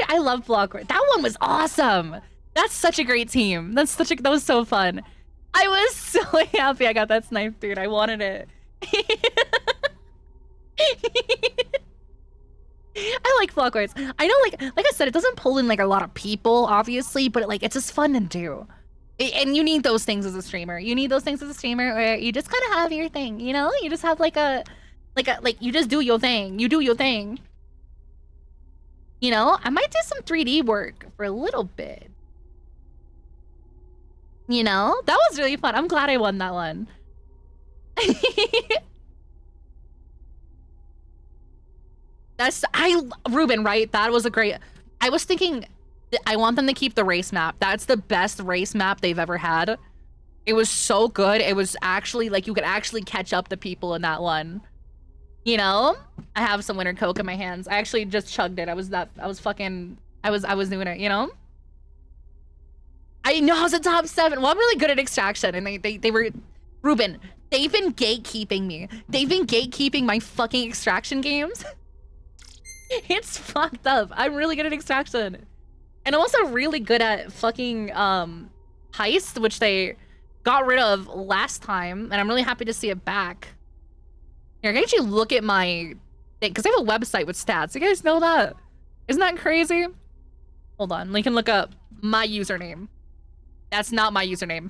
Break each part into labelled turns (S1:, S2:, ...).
S1: I love Blockwork. That one was awesome. That's such a great team. That was so fun. I was so happy I got that snipe, dude. I wanted it. I like Blockworks. I know, like I said, it doesn't pull in like a lot of people, obviously, but like it's just fun to do. And you need those things as a streamer. You need those things as a streamer where you just kind of have your thing, you know? You just have like you just do your thing. You do your thing. You know, I might do some 3D work for a little bit. You know, that was really fun. I'm glad I won that one. Ruben, right? That was a great. I was thinking, I want them to keep the race map. That's the best race map they've ever had. It was so good. It was actually like you could actually catch up to people in that one. You know, I have some winter coke in my hands. I actually just chugged it. I was doing it. You know. I know I was a top 7. Well, I'm really good at extraction, and they were, Ruben. They've been gatekeeping me. They've been gatekeeping my fucking extraction games. It's fucked up. I'm really good at extraction. And I'm also really good at fucking heist, which they got rid of last time, and I'm really happy to see it back. Here, I can actually look at my thing, because I have a website with stats. You guys know that? Isn't that crazy? Hold on, we can look up my username. That's not my username.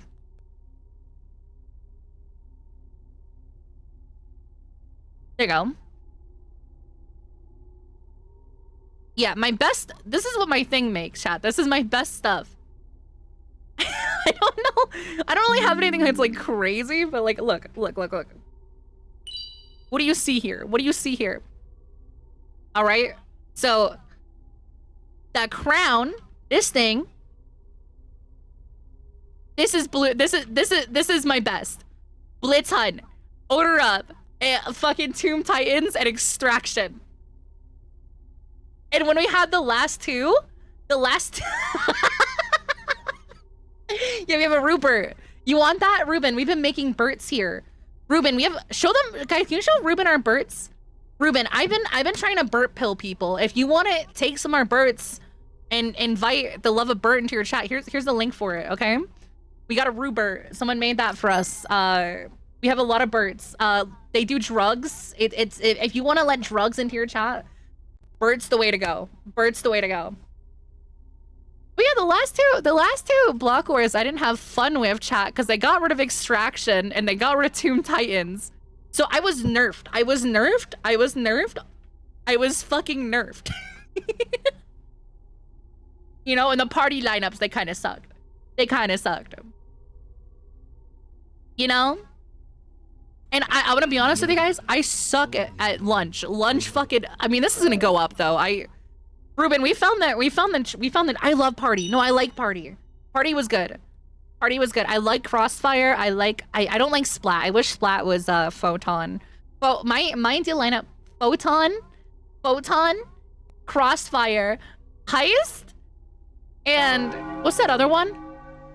S1: There you go. Yeah, my best. This is what my thing makes, chat. This is my best stuff. I don't know. I don't really have anything that's like crazy, but like, look. What do you see here? What do you see here? All right. So that crown, this thing. This is blue. This is my best. Blitz Hunt, Order Up, fucking Tomb Titans, and Extraction. And when we had the last two, yeah, we have a Rupert. You want that, Ruben? We've been making Berts here. Ruben, we have, show them, guys. Can you show Ruben our Berts? Ruben, I've been trying to Bert pill people. If you want to take some of our Berts and invite the love of Bert into your chat, here's the link for it. Okay, we got a Rupert. Someone made that for us. We have a lot of Berts. They do drugs. If you want to let drugs into your chat, Bert's the way to go. Bert's the way to go. But yeah, the last two Block Wars I didn't have fun with, chat, because they got rid of Extraction and they got rid of Tomb Titans. So I was nerfed. I was fucking nerfed. You know, in the party lineups, they kind of sucked. You know? And I want to be honest with you guys, I suck at lunch. Lunch fucking, I mean, this is gonna go up though. Ruben, we found that I love party. No, I like party. Party was good. I like Crossfire. I don't like Splat. I wish Splat was Photon. Well, my ideal lineup: Photon, Crossfire, Heist, and what's that other one?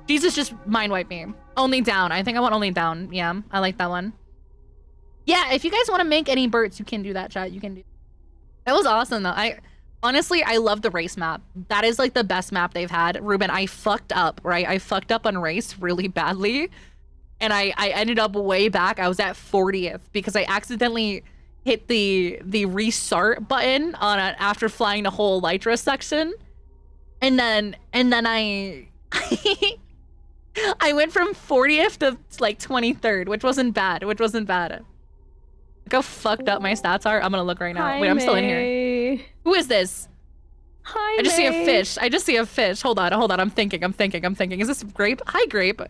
S1: Jesus just mind wiped me. Only Down. I think I want Only Down. Yeah, I like that one. Yeah, if you guys want to make any Berts, you can do that, chat. You can do. That was awesome though. Honestly, I love the race map. That is like the best map they've had. Ruben, I fucked up, right? I fucked up on race really badly. And I ended up way back. I was at 40th because I accidentally hit the restart button on after flying the whole Elytra section. And then I I went from 40th to like 23rd, which wasn't bad. Look how fucked up my stats are. I'm gonna look right now.
S2: Hi,
S1: wait, I'm still in
S2: May.
S1: here. Who is this?
S2: Hi,
S1: I just
S2: May.
S1: see a fish. Hold on. I'm thinking. Is this Grape? Hi, Grape.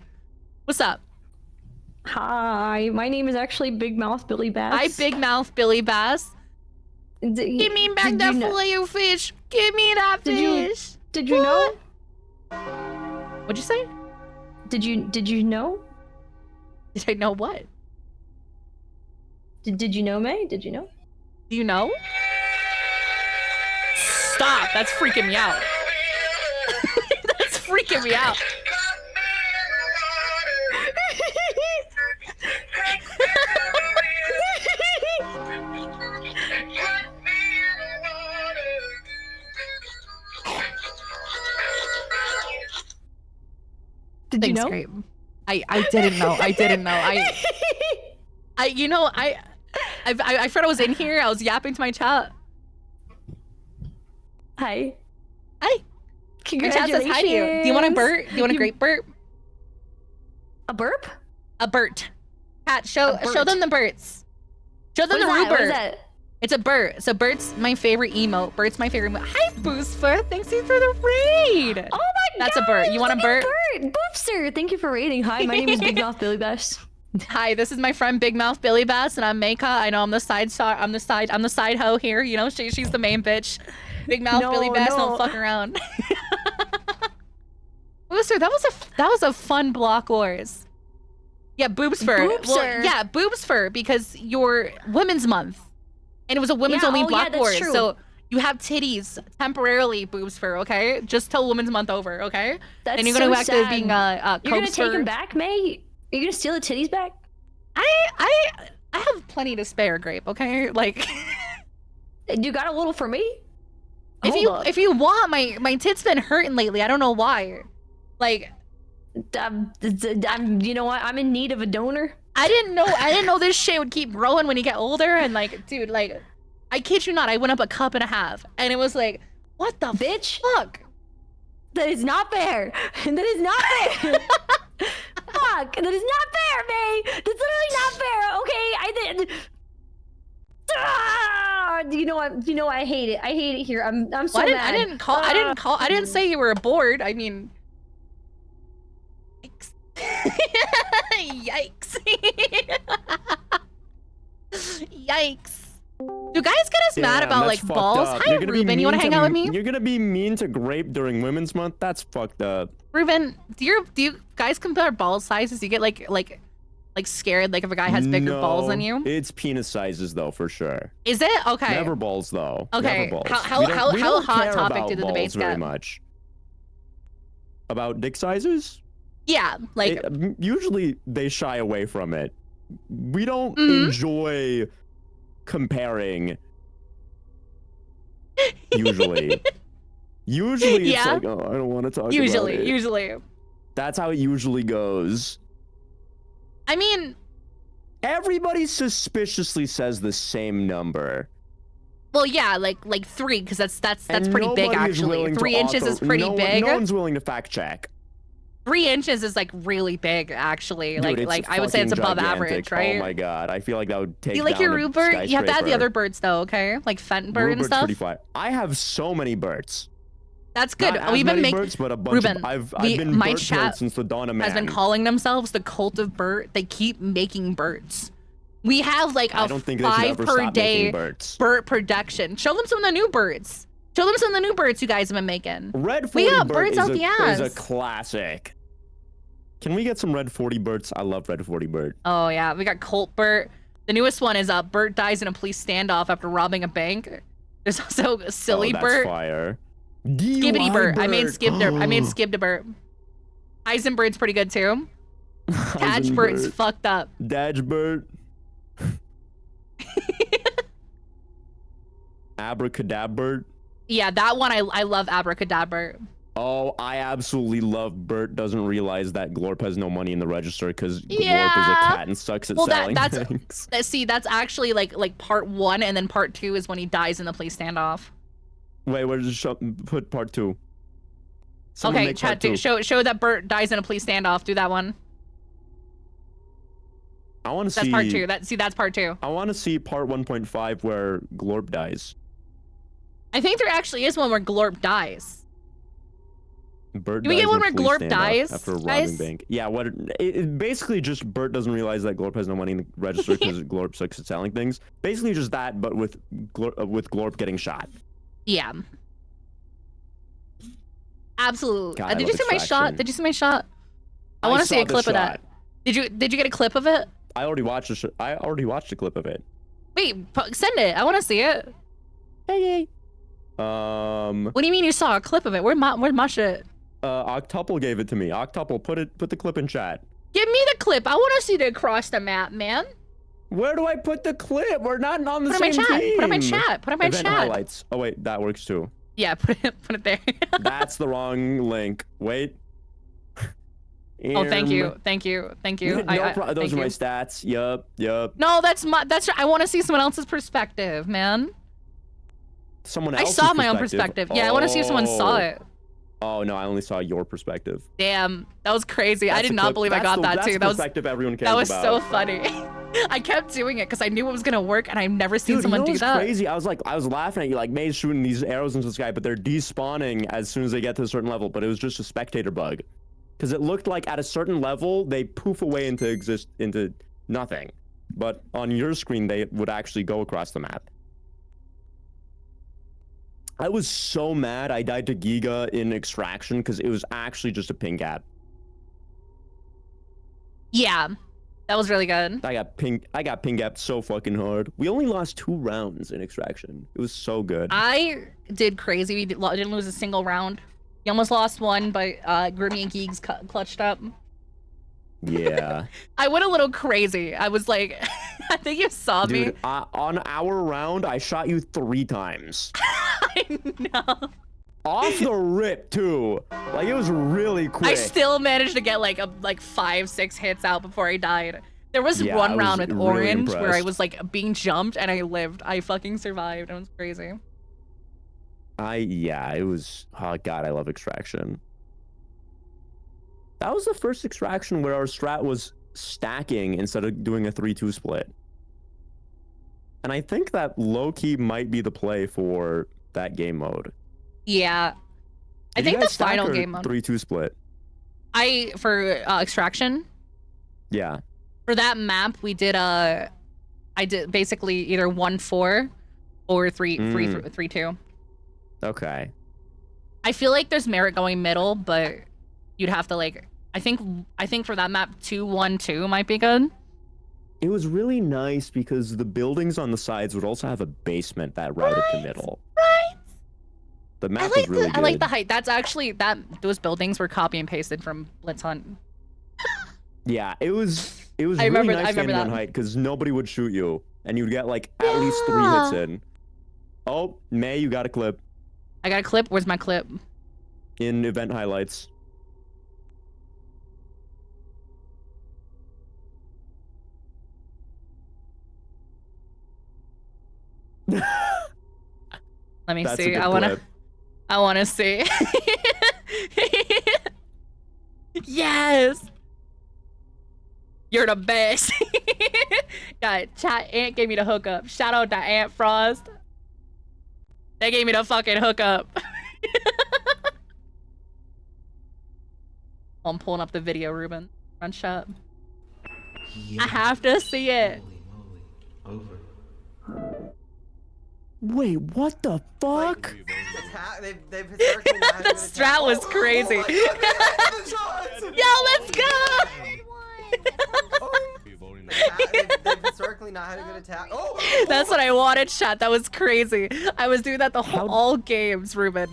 S1: What's up?
S2: Hi, my name is actually Big Mouth Billy Bass.
S1: Hi, Big Mouth Billy Bass. Give me back that fillet of fish. Give me that fish.
S2: Did you know?
S1: What'd you say?
S2: Did you know?
S1: Did I know what?
S2: Did you know, May? Did you know?
S1: Do you know? Stop! That's freaking me out. That's freaking me out.
S2: Did you
S1: Thanks,
S2: know?
S1: Grape. I didn't know. I didn't know. You know, I forgot I was in here. I was yapping to my chat.
S2: Hi.
S1: Hi. My chat says hi to you. Do you want a burp? Do you want a grape burp?
S2: A burp?
S1: A burt. Cat, show them the burts. Show them the
S2: What
S1: Rupert.
S2: is that?
S1: It's a Burt. So Burt's my favorite emote. Burt's my favorite emote. Hi, Boostfur. Thanks you for the raid.
S2: Oh my god.
S1: That's a Burt. You want a Burt?
S2: Boopster. Thank you for raiding. Hi, my name is Big Mouth Billy Bass.
S1: Hi, this is my friend Big Mouth Billy Bass, and I'm Meicha. I know I'm the side hoe here. You know, she's the main bitch. Big Mouth Billy Bass don't fuck around. Booster, that was a fun block wars. Yeah, Boobsfur. Well, yeah, Boobsfur, because you're Women's Month. And it was a women's only block wars.
S2: True.
S1: So you have titties temporarily, Boobsfur, okay? Just till Women's Month over, okay?
S2: That's
S1: and you're gonna go back
S2: sad.
S1: to being
S2: You're gonna take them back, May? You're gonna steal the titties back?
S1: I have plenty to spare, Grape, okay? Like
S2: You got a little for me?
S1: if you want, my tits been hurting lately. I don't know why. Like
S2: you know what? I'm in need of a donor.
S1: I didn't know this shit would keep growing when you get older. And like, dude, like, I kid you not, I went up a cup and a half, and it was like, what the
S2: bitch?
S1: Fuck?
S2: That is not fair. That is not fair. Fuck! That is not fair, May. That's literally not fair. Okay, I did. You know what? You know I hate it. I hate it here. I'm so mad.
S1: I didn't say you were bored. I mean. Yikes. Yikes. Do guys get us mad about like balls? Hi, Ruben. You want to hang out with me?
S3: You're gonna be mean to Grape during Women's Month? That's fucked up.
S1: Ruben, do you guys compare ball sizes? You get like scared like if a guy has bigger balls than you?
S3: It's penis sizes though, for sure.
S1: Is it? Okay.
S3: Never balls though.
S1: Okay.
S3: Never balls.
S1: How hot topic do the debates
S3: very
S1: get?
S3: Much. About dick sizes?
S1: Yeah, like
S3: usually they shy away from it. We don't enjoy comparing. Usually. Usually it's like, oh, I don't want to talk about it. Usually. That's how it usually goes.
S1: I mean,
S3: everybody suspiciously says the same number.
S1: Well, yeah, like 3, because that's pretty big actually. 3 inches is pretty big.
S3: No one's willing to fact check.
S1: 3 inches is like really big actually.
S3: Dude,
S1: like I would say it's above average, right?
S3: Oh my god, I feel like that would take.
S1: You like your Rupert? You have to add the other birds though, okay? Like Fenton bird and stuff.
S3: I have so many birds.
S1: That's good.
S3: Not
S1: We've been
S3: making birds, but a bunch
S1: Ruben,
S3: I've been
S1: my
S3: bird
S1: chat
S3: since the dawn of man.
S1: has been calling themselves the cult of Bert. They keep making birds. We have like a 5 per day bird production. Show them some of the new birds. Show them some of the new birds you guys have been making.
S3: Red 40
S1: we got birds out the ass.
S3: Is a classic. Can we get some Red 40 Berts? I love Red 40 Bert.
S1: Oh yeah, we got Colt Bert. The newest one is Bert dies in a police standoff after robbing a bank. There's also Silly Bert.
S3: That's fire.
S1: Skibbity Bert. I made Skib to Bert. Heisenbert's pretty good too. Tatch Bert's fucked up.
S3: Dadge Bert. Abracadabra.
S1: Yeah, that one I love Abracadabra.
S3: Oh, I absolutely love Bert doesn't realize that Glorp has no money in the register because Glorp is a cat and sucks at selling things.
S1: See, that's actually like part 1, and then part 2 is when he dies in the police standoff.
S3: Wait, where does it put part 2?
S1: Okay, chat, show that Bert dies in a police standoff. Do that one.
S3: I want to see.
S1: That's part 2. That's part 2.
S3: I want to see part 1.5 where Glorp dies.
S1: I think there actually is one where Glorp dies.
S3: Bert
S1: Do we get one where Glorp dies
S3: after robbing bank? Yeah, it basically just Bert doesn't realize that Glorp has no money in the register because Glorp sucks at selling things. Basically just that, but with Glorp getting shot.
S1: Yeah. Absolutely. God, did you see my shot? Did you see my shot? I want to see a clip of that. Did you get a clip of it?
S3: I already watched a clip of it.
S1: Wait, send it. I want to see it.
S3: Hey.
S1: What do you mean you saw a clip of it? Where's my shit?
S3: Octuple gave it to me. Octuple, put the clip in chat.
S1: Give me the clip. I want to see it across the map, man.
S3: Where do I put the clip? We're not on the same team.
S1: Put it in my chat. Put it in my chat.
S3: Highlights. Oh wait, that works too.
S1: Yeah, put it there.
S3: That's the wrong link. Wait.
S1: Oh, thank you, thank you, thank you.
S3: Those
S1: thank
S3: are my
S1: you.
S3: stats. Yup.
S1: No, that's. I want to see someone else's perspective, man.
S3: Someone
S1: I
S3: else's
S1: saw my own perspective. Yeah, I want to see if someone saw it.
S3: Oh no, I only saw your perspective.
S1: Damn, that was crazy. I did not believe I got that too.
S3: That's the perspective everyone cares
S1: that was
S3: about.
S1: so funny. I kept doing it because I knew it was gonna work, and I've never seen
S3: Dude,
S1: someone do
S3: what's
S1: that.
S3: crazy? I was laughing at you, like May's shooting these arrows into the sky, but they're despawning as soon as they get to a certain level. But it was just a spectator bug, because it looked like at a certain level they poof away into nothing, but on your screen they would actually go across the map. I was so mad I died to Giga in Extraction because it was actually just a ping gap.
S1: Yeah, that was really good.
S3: I got ping gapped so fucking hard. We only lost 2 rounds in Extraction. It was so good.
S1: I did crazy. We didn't lose a single round. We almost lost one, but Grimmy and Geeks clutched up.
S3: Yeah.
S1: I went a little crazy. I was like, I think you saw me.
S3: Dude, on our round, I shot you 3 times.
S1: I know.
S3: Off the rip, too. Like, it was really quick.
S1: I still managed to get like 5-6 hits out before I died. There was one round with
S3: really
S1: Orange where I
S3: impressed.
S1: was like being jumped and I lived. I fucking survived. It was crazy.
S3: Yeah, it was, oh god, I love Extraction. That was the first Extraction where our strat was stacking instead of doing a 3-2 split. And I think that low-key might be the play for that game mode.
S1: Yeah. I
S3: Did
S1: think
S3: you
S1: the
S3: guys stack
S1: final
S3: or
S1: game mode.
S3: 3-2 split.
S1: For Extraction,
S3: Yeah.
S1: for that map, we did I did basically either 1-4 or 3-2.
S3: Okay.
S1: I feel like there's merit going middle, but you'd have to like I think for that map 2-1-2 might be good.
S3: It was really nice because the buildings on the sides would also have a basement that routed to middle.
S1: Right.
S3: The map was really good.
S1: I like the height. That's actually those buildings were copy and pasted from Blitz Hunt.
S3: Yeah, it was really
S1: remember
S3: nice standing on
S1: that.
S3: height because nobody would shoot you and you'd get like at least 3 hits in. Oh, May, you got a clip
S1: I got a clip. Where's my clip?
S3: in event highlights.
S1: Let me
S3: That's a
S1: see.
S3: good
S1: I
S3: clip.
S1: wanna see. Yes. You're the best. Yeah, chat Ant gave me the hookup. Shout out to Ant Frost. They gave me the fucking hookup. I'm pulling up the video, Ruben. Run shut.
S4: Yeah.
S1: I have to see it.
S4: Holy moly. Over.
S3: Wait, what the fuck?
S5: They've historically not had
S1: The
S5: a good attack.
S1: strat was crazy. Yo, let's go!
S5: They've historically not had a good attack. Oh!
S1: That's what I wanted, chat. That was crazy. I was doing that
S3: How-
S1: all games, Ruben.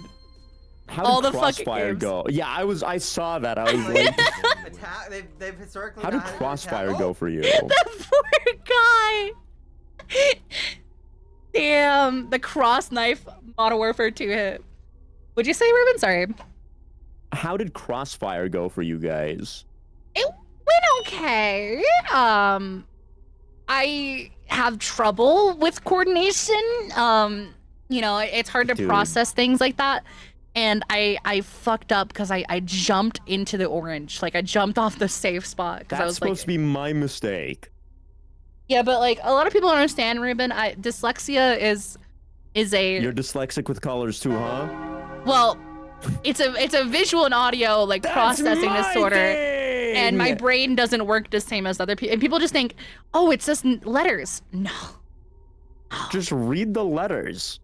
S3: How
S1: all
S3: did
S1: the fucking
S3: Crossfire
S1: games.
S3: go? Yeah, I saw that. I was like,
S5: Attack. They've historically.
S3: how
S5: not
S3: did
S5: had a good
S3: Crossfire
S5: attack.
S3: go for you?
S1: That poor guy. Damn, the cross knife Modern Warfare 2 hit. Would you say, Ruben? Sorry.
S3: How did Crossfire go for you guys?
S1: It went okay. I have trouble with coordination. You know, it's hard to
S3: Dude.
S1: process things like that. And I fucked up because I jumped into the orange. Like I jumped off the safe spot because I
S3: That's
S1: was
S3: supposed
S1: like,
S3: to be my mistake.
S1: yeah, but like a lot of people don't understand, Ruben. Dyslexia is a
S3: You're dyslexic with colors too, huh?
S1: well, it's a visual and audio like processing disorder. And my brain doesn't work the same as other people. And people just think, oh, it's just letters. No.
S3: Just read the letters.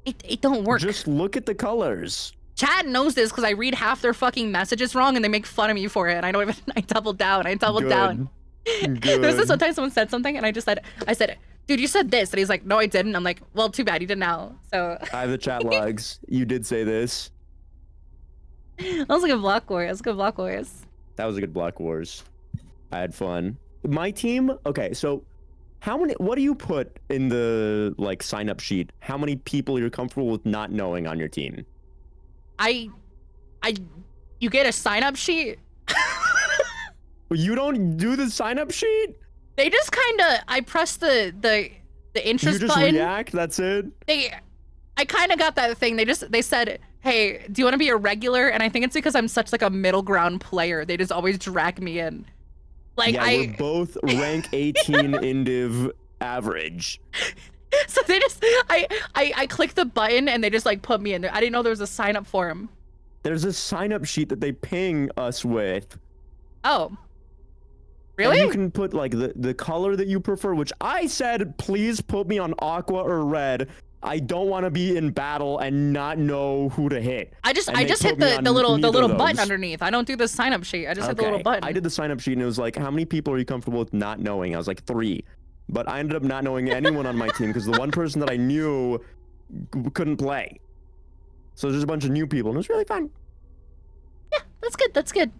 S1: It don't work.
S3: Just look at the colors.
S1: Chad knows this because I read half their fucking messages wrong and they make fun of me for it. And I don't even, I doubled down.
S3: Good.
S1: There was this one time someone said something and I said, dude, you said this. And he's like, no, I didn't. I'm like, well, too bad. You did now. So
S3: I have the chat logs. You did say this.
S1: that was a good block war. That was a good block wars.
S3: That was a good Block Wars. I had fun. My team, okay, so what do you put in the like sign up sheet? How many people you're comfortable with not knowing on your team?
S1: You get a sign up sheet?
S3: You don't do the sign up sheet?
S1: They just kind of, I pressed the interest
S3: You just
S1: button.
S3: react, that's it?
S1: I kind of got that thing. They said, hey, do you want to be a regular? And I think it's because I'm such like a middle ground player. They just always drag me in. Like
S3: yeah, we're both rank 18 in Div average.
S1: So they just, I clicked the button and they just like put me in there. I didn't know there was a sign up form.
S3: There's a sign up sheet that they ping us with.
S1: Oh. Really?
S3: And you can put like the color that you prefer, which I said, please put me on aqua or red. I don't want to be in battle and not know who to hit.
S1: I just
S3: And
S1: hit
S3: they put me
S1: the
S3: on
S1: little
S3: neither of
S1: button
S3: those.
S1: underneath. I don't do the sign up sheet. I just hit the little button.
S3: I did the sign up sheet and it was like, how many people are you comfortable with not knowing? I was like 3. But I ended up not knowing anyone on my team because the one person that I knew couldn't play. So there's a bunch of new people and it was really fun.
S1: Yeah, that's good. That's good.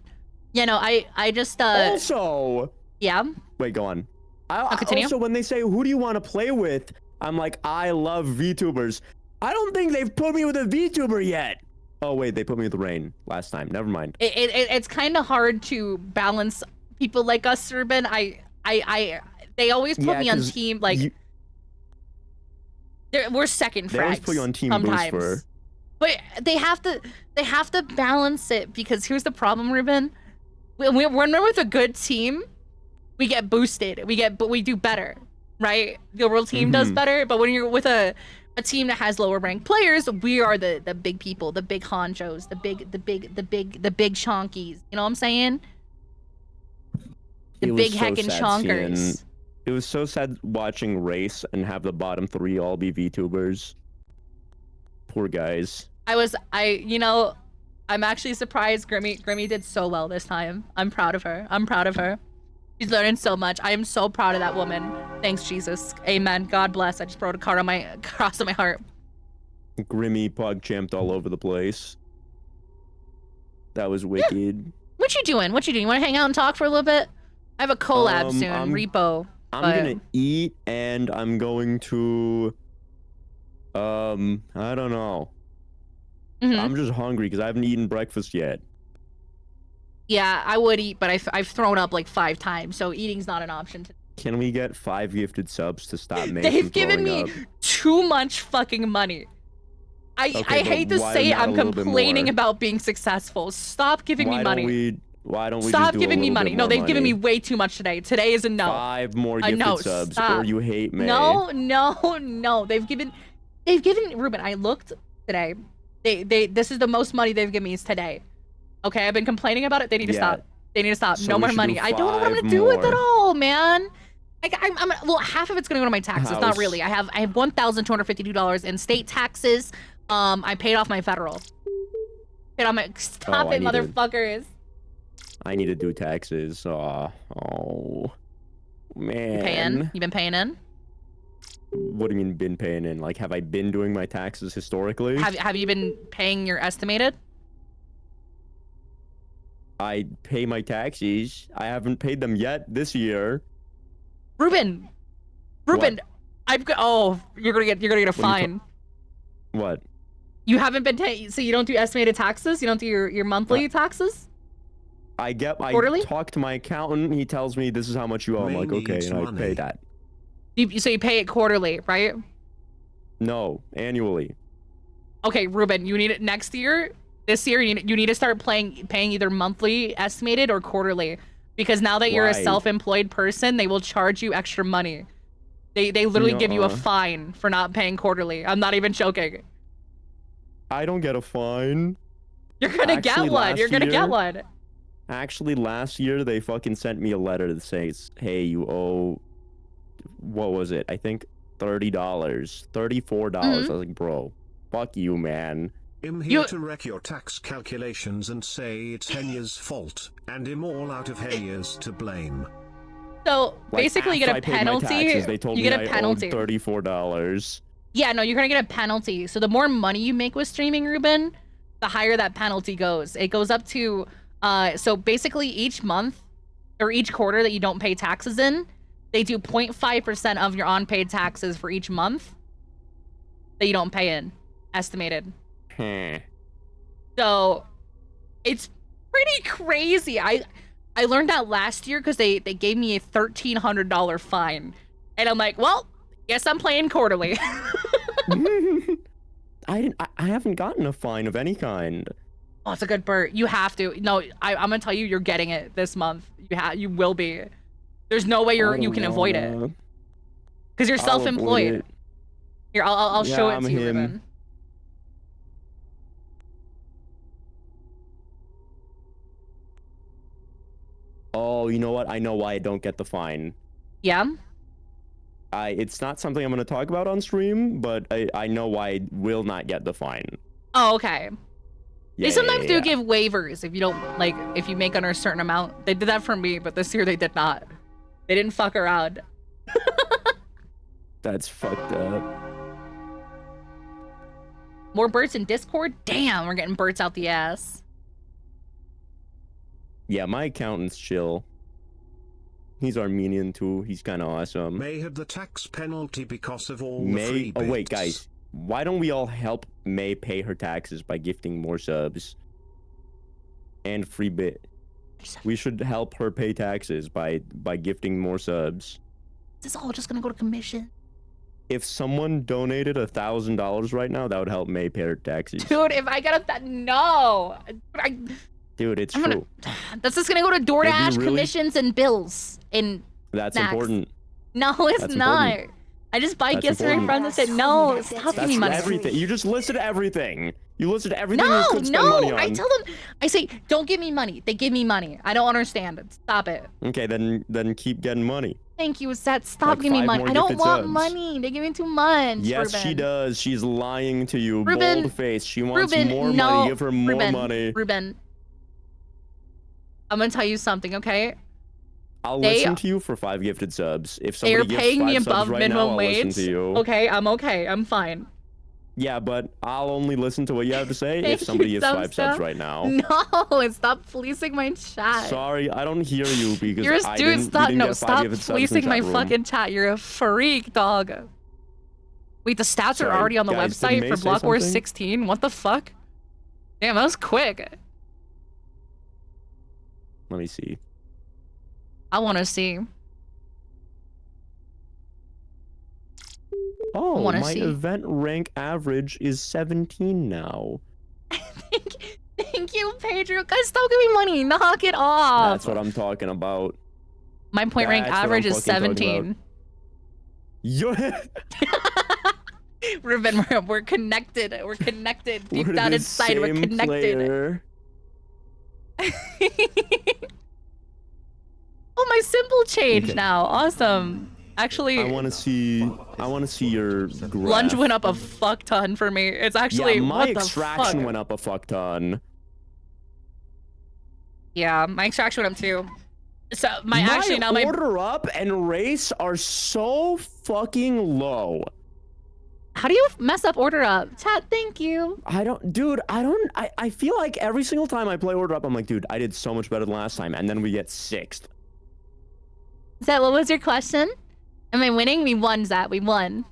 S1: You know, I just
S3: Also,
S1: yeah.
S3: wait, go on.
S1: I'll continue.
S3: Also, when they say, who do you want to play with? I'm like, I love VTubers. I don't think they've put me with a VTuber yet. Oh, wait, they put me with Rain last time. Never mind.
S1: It's kind of hard to balance people like us, Ruben. They always put me on
S3: 'cause
S1: team, like, we're second frags.
S3: They always put you on team
S1: sometimes.
S3: boost for.
S1: But they have to balance it because here's the problem, Ruben. When we're with a good team, we get boosted. We do better, right? The real team does better. But when you're with a team that has lower ranked players, we are the big people, the big honchos, the big chonkies. You know what I'm saying? The big heckin' chonkers.
S3: It was so sad watching Race and have the bottom 3 all be VTubers. Poor guys.
S1: You know, I'm actually surprised Grimmy did so well this time. I'm proud of her. She's learning so much. I am so proud of that woman. Thanks, Jesus. Amen. God bless. I just wrote a cross on my heart.
S3: Grimmy PogChamped all over the place. That was wicked.
S1: What you doing? You want to hang out and talk for a little bit? I have a collab soon, Repo.
S3: I'm gonna eat and I'm going to I don't know. I'm just hungry because I haven't eaten breakfast yet.
S1: Yeah, I would eat, but I've thrown up like 5 times, so eating's not an option.
S3: Can we get 5 gifted subs to stop me?
S1: They've given me too much fucking money. I hate to say it, I'm complaining about being successful. Stop giving me money.
S3: Why don't we
S1: stop
S3: just do
S1: giving
S3: a
S1: me
S3: little
S1: money?
S3: bit
S1: No,
S3: more
S1: they've given me
S3: money?
S1: way too much today. Today is a no.
S3: 5 more gifted
S1: no,
S3: subs,
S1: stop.
S3: or you hate me.
S1: No. They've given Ruben. I looked today. This is the most money they've given me is today. Okay, I've been complaining about it. They need to stop. They need to stop.
S3: So
S1: no
S3: we
S1: more
S3: should
S1: money.
S3: do
S1: I don't know what I'm
S3: 5
S1: gonna do with it
S3: more.
S1: all, man. Well, half of it's gonna go to my taxes. Not really. I have $1,252 in state taxes. I paid off my federal. Paid off my stop it, motherfuckers.
S3: I need to do taxes. Oh, man.
S1: You pay in? You been paying in?
S3: What do you mean been paying in? Like, have I been doing my taxes historically?
S1: Have you been paying your estimated?
S3: I pay my taxes. I haven't paid them yet this year.
S1: Ruben,
S3: What?
S1: you're gonna get a fine.
S3: What?
S1: You haven't been so you don't do estimated taxes? You don't do your monthly taxes?
S3: I
S1: Quarterly?
S3: talk to my accountant. He tells me this is how much you owe. I'm like, okay, and I pay that.
S1: So you pay it quarterly, right?
S3: No, annually.
S1: Okay, Ruben, you need it next year. This year, you need to start paying either monthly estimated or quarterly, because now that you're a
S3: Why?
S1: self-employed person, they will charge you extra money. They literally give you a fine for not paying quarterly. I'm not even joking.
S3: I don't get a fine.
S1: You're gonna get
S3: Actually,
S1: one. You're gonna
S3: last
S1: get
S3: year-
S1: one.
S3: Actually, last year they fucking sent me a letter that says, "Hey, you owe, what was it? I think $30, $34." I was like, "Bro, fuck you, man."
S6: I'm here to wreck your tax calculations and say it's Henya's fault, and I'm all out of Henya's to blame.
S1: So
S3: Like,
S1: basically, you
S3: after
S1: get a
S3: I paid my
S1: penalty.
S3: taxes, they told
S1: You
S3: me
S1: get a
S3: I owed
S1: penalty.
S3: $34.
S1: Yeah, no, you're gonna get a penalty. So the more money you make with streaming, Ruben, the higher that penalty goes. It goes up to, so basically each month or each quarter that you don't pay taxes in, they do 0.5% of your unpaid taxes for each month that you don't pay in, estimated. So it's pretty crazy. I learned that last year because they gave me a $1,300 fine, and I'm like, well, guess I'm playing quarterly.
S3: I haven't gotten a fine of any kind.
S1: Oh, it's a good Bert. You have to. No, I'm gonna tell you, you're getting it this month. You will be. There's no way you can avoid it because you're
S3: I'll avoid
S1: self-employed.
S3: it.
S1: Here, I'll show it
S3: I'm
S1: to you,
S3: him.
S1: Ruben.
S3: Oh, you know what? I know why I don't get the fine.
S1: Yeah.
S3: It's not something I'm gonna talk about on stream, but I know why I will not get the fine.
S1: Oh, okay.
S3: Yeah,
S1: They sometimes
S3: yeah,
S1: do
S3: yeah.
S1: give waivers if you don't like if you make under a certain amount. They did that for me, but this year they did not. They didn't fuck around.
S3: That's fucked up.
S1: More birds in Discord? Damn, we're getting birds out the ass.
S3: Yeah, my accountant's chill. He's Armenian too. He's kind of awesome.
S6: May had the tax penalty because of all the
S3: May.
S6: free
S3: Oh wait,
S6: bits.
S3: guys. Why don't we all help May pay her taxes by gifting more subs and free bit? We should help her pay taxes by gifting more subs.
S1: This is all just gonna go to commission.
S3: If someone donated $1,000 right now, that would help May pay her taxes.
S1: Dude, if I get no.
S3: Dude, it's
S1: I'm gonna-
S3: true.
S1: That's just gonna go to DoorDash
S3: really?
S1: commissions and bills and
S3: That's
S1: snacks.
S3: important.
S1: no, it's
S3: That's
S1: not.
S3: important.
S1: I just buy
S3: That's
S1: gifts for my
S3: important.
S1: friends and said no. Stop
S3: That's
S1: giving me money.
S3: everything. You just listed everything. You listed everything
S1: No,
S3: you could spend money on.
S1: I tell them, I say, don't give me money. They give me money. I don't understand it. Stop it.
S3: Okay, then keep getting money.
S1: Thank you, Seth. Stop
S3: Like
S1: giving me
S3: 5
S1: money.
S3: more
S1: I don't
S3: gifted
S1: want
S3: subs.
S1: money. They give me too much.
S3: Yes,
S1: Ruben.
S3: she does. She's lying to you.
S1: Ruben,
S3: Bold face. She wants
S1: Ruben,
S3: more
S1: no.
S3: money. Give her more
S1: Ruben,
S3: money.
S1: Ruben, I'm gonna tell you something, okay?
S3: I'll
S1: They-
S3: listen to you for 5 gifted subs. If
S1: They're
S3: somebody gives
S1: paying
S3: 5
S1: me
S3: subs
S1: above
S3: right
S1: minimum
S3: now, I'll
S1: wage.
S3: listen to you.
S1: Okay, I'm fine.
S3: Yeah, but I'll only listen to what you have to say
S1: Thank
S3: if somebody
S1: you,
S3: gives 5 subs
S1: Dumpster.
S3: right now.
S1: No, stop fleecing my chat.
S3: Sorry, I don't hear you because
S1: You're a
S3: I
S1: dude.
S3: didn't,
S1: Stop.
S3: we didn't
S1: No,
S3: get 5
S1: stop
S3: gifted subs in
S1: fleecing
S3: chat
S1: my
S3: room.
S1: fucking chat. You're a freak, dog. Wait, the stats are
S3: Sorry,
S1: already on the
S3: guys, did
S1: website
S3: May
S1: for
S3: say
S1: Block Wars
S3: something?
S1: 16. What the fuck? Damn, that was quick.
S3: Let me see.
S1: I want to see.
S3: Oh,
S1: wanna
S3: my
S1: see.
S3: event rank average is 17 now.
S1: Thank you, Pedro. Guys, stop giving me money. Knock it off.
S3: That's what I'm talking about.
S1: My point rank
S3: that's what I'm
S1: average is
S3: fucking talking
S1: 17. Ruben, we're connected. We're connected. Deep
S3: We're
S1: down
S3: the
S1: inside, we're
S3: same
S1: connected.
S3: player.
S1: Oh, my symbol changed
S3: Okay.
S1: now. Awesome. Actually,
S3: I want to see your graph.
S1: lunge went up a fuck ton for me. It's actually
S3: Yeah, my
S1: what the
S3: extraction
S1: fuck?
S3: went up a fuck ton.
S1: Yeah, my extraction went up too. So my
S3: order up and race are so fucking low.
S1: How do you mess up order up? Chat, thank you.
S3: I feel like every single time I play order up, I'm like, dude, I did so much better than last time, and then we get 6th.
S1: Zat, what was your question? Am I winning? We won, Zat. We won.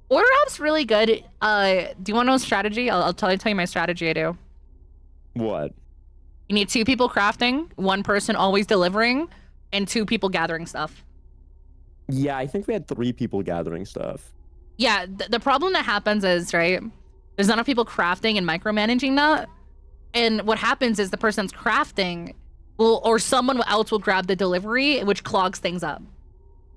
S1: Order up's really good. Do you want to know strategy? I'll tell you my strategy. I do.
S3: What?
S1: You need 2 people crafting, 1 person always delivering, and 2 people gathering stuff.
S3: Yeah, I think we had 3 people gathering stuff.
S1: Yeah, the problem that happens is, right, there's not enough people crafting and micromanaging that. And what happens is the person's crafting will, or someone else will grab the delivery, which clogs things up.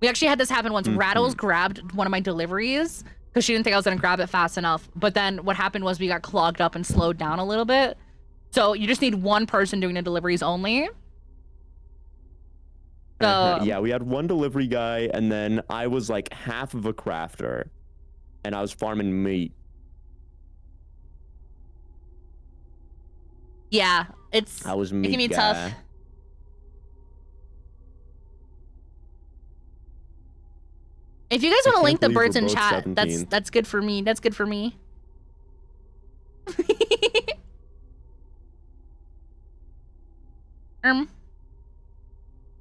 S1: We actually had this happen once. Rattles grabbed one of my deliveries because she didn't think I was going to grab it fast enough. But then what happened was we got clogged up and slowed down a little bit. So you just need 1 person doing the deliveries only. So
S3: Yeah, we had 1 delivery guy, and then I was like half of a crafter, and I was farming meat.
S1: yeah, it's
S3: I was meat
S1: making me
S3: guy.
S1: tough. If you guys want to
S3: can't
S1: link the
S3: believe
S1: birds
S3: we're
S1: in
S3: both
S1: chat,
S3: 17th.
S1: that's good for me. That's good for me. Um.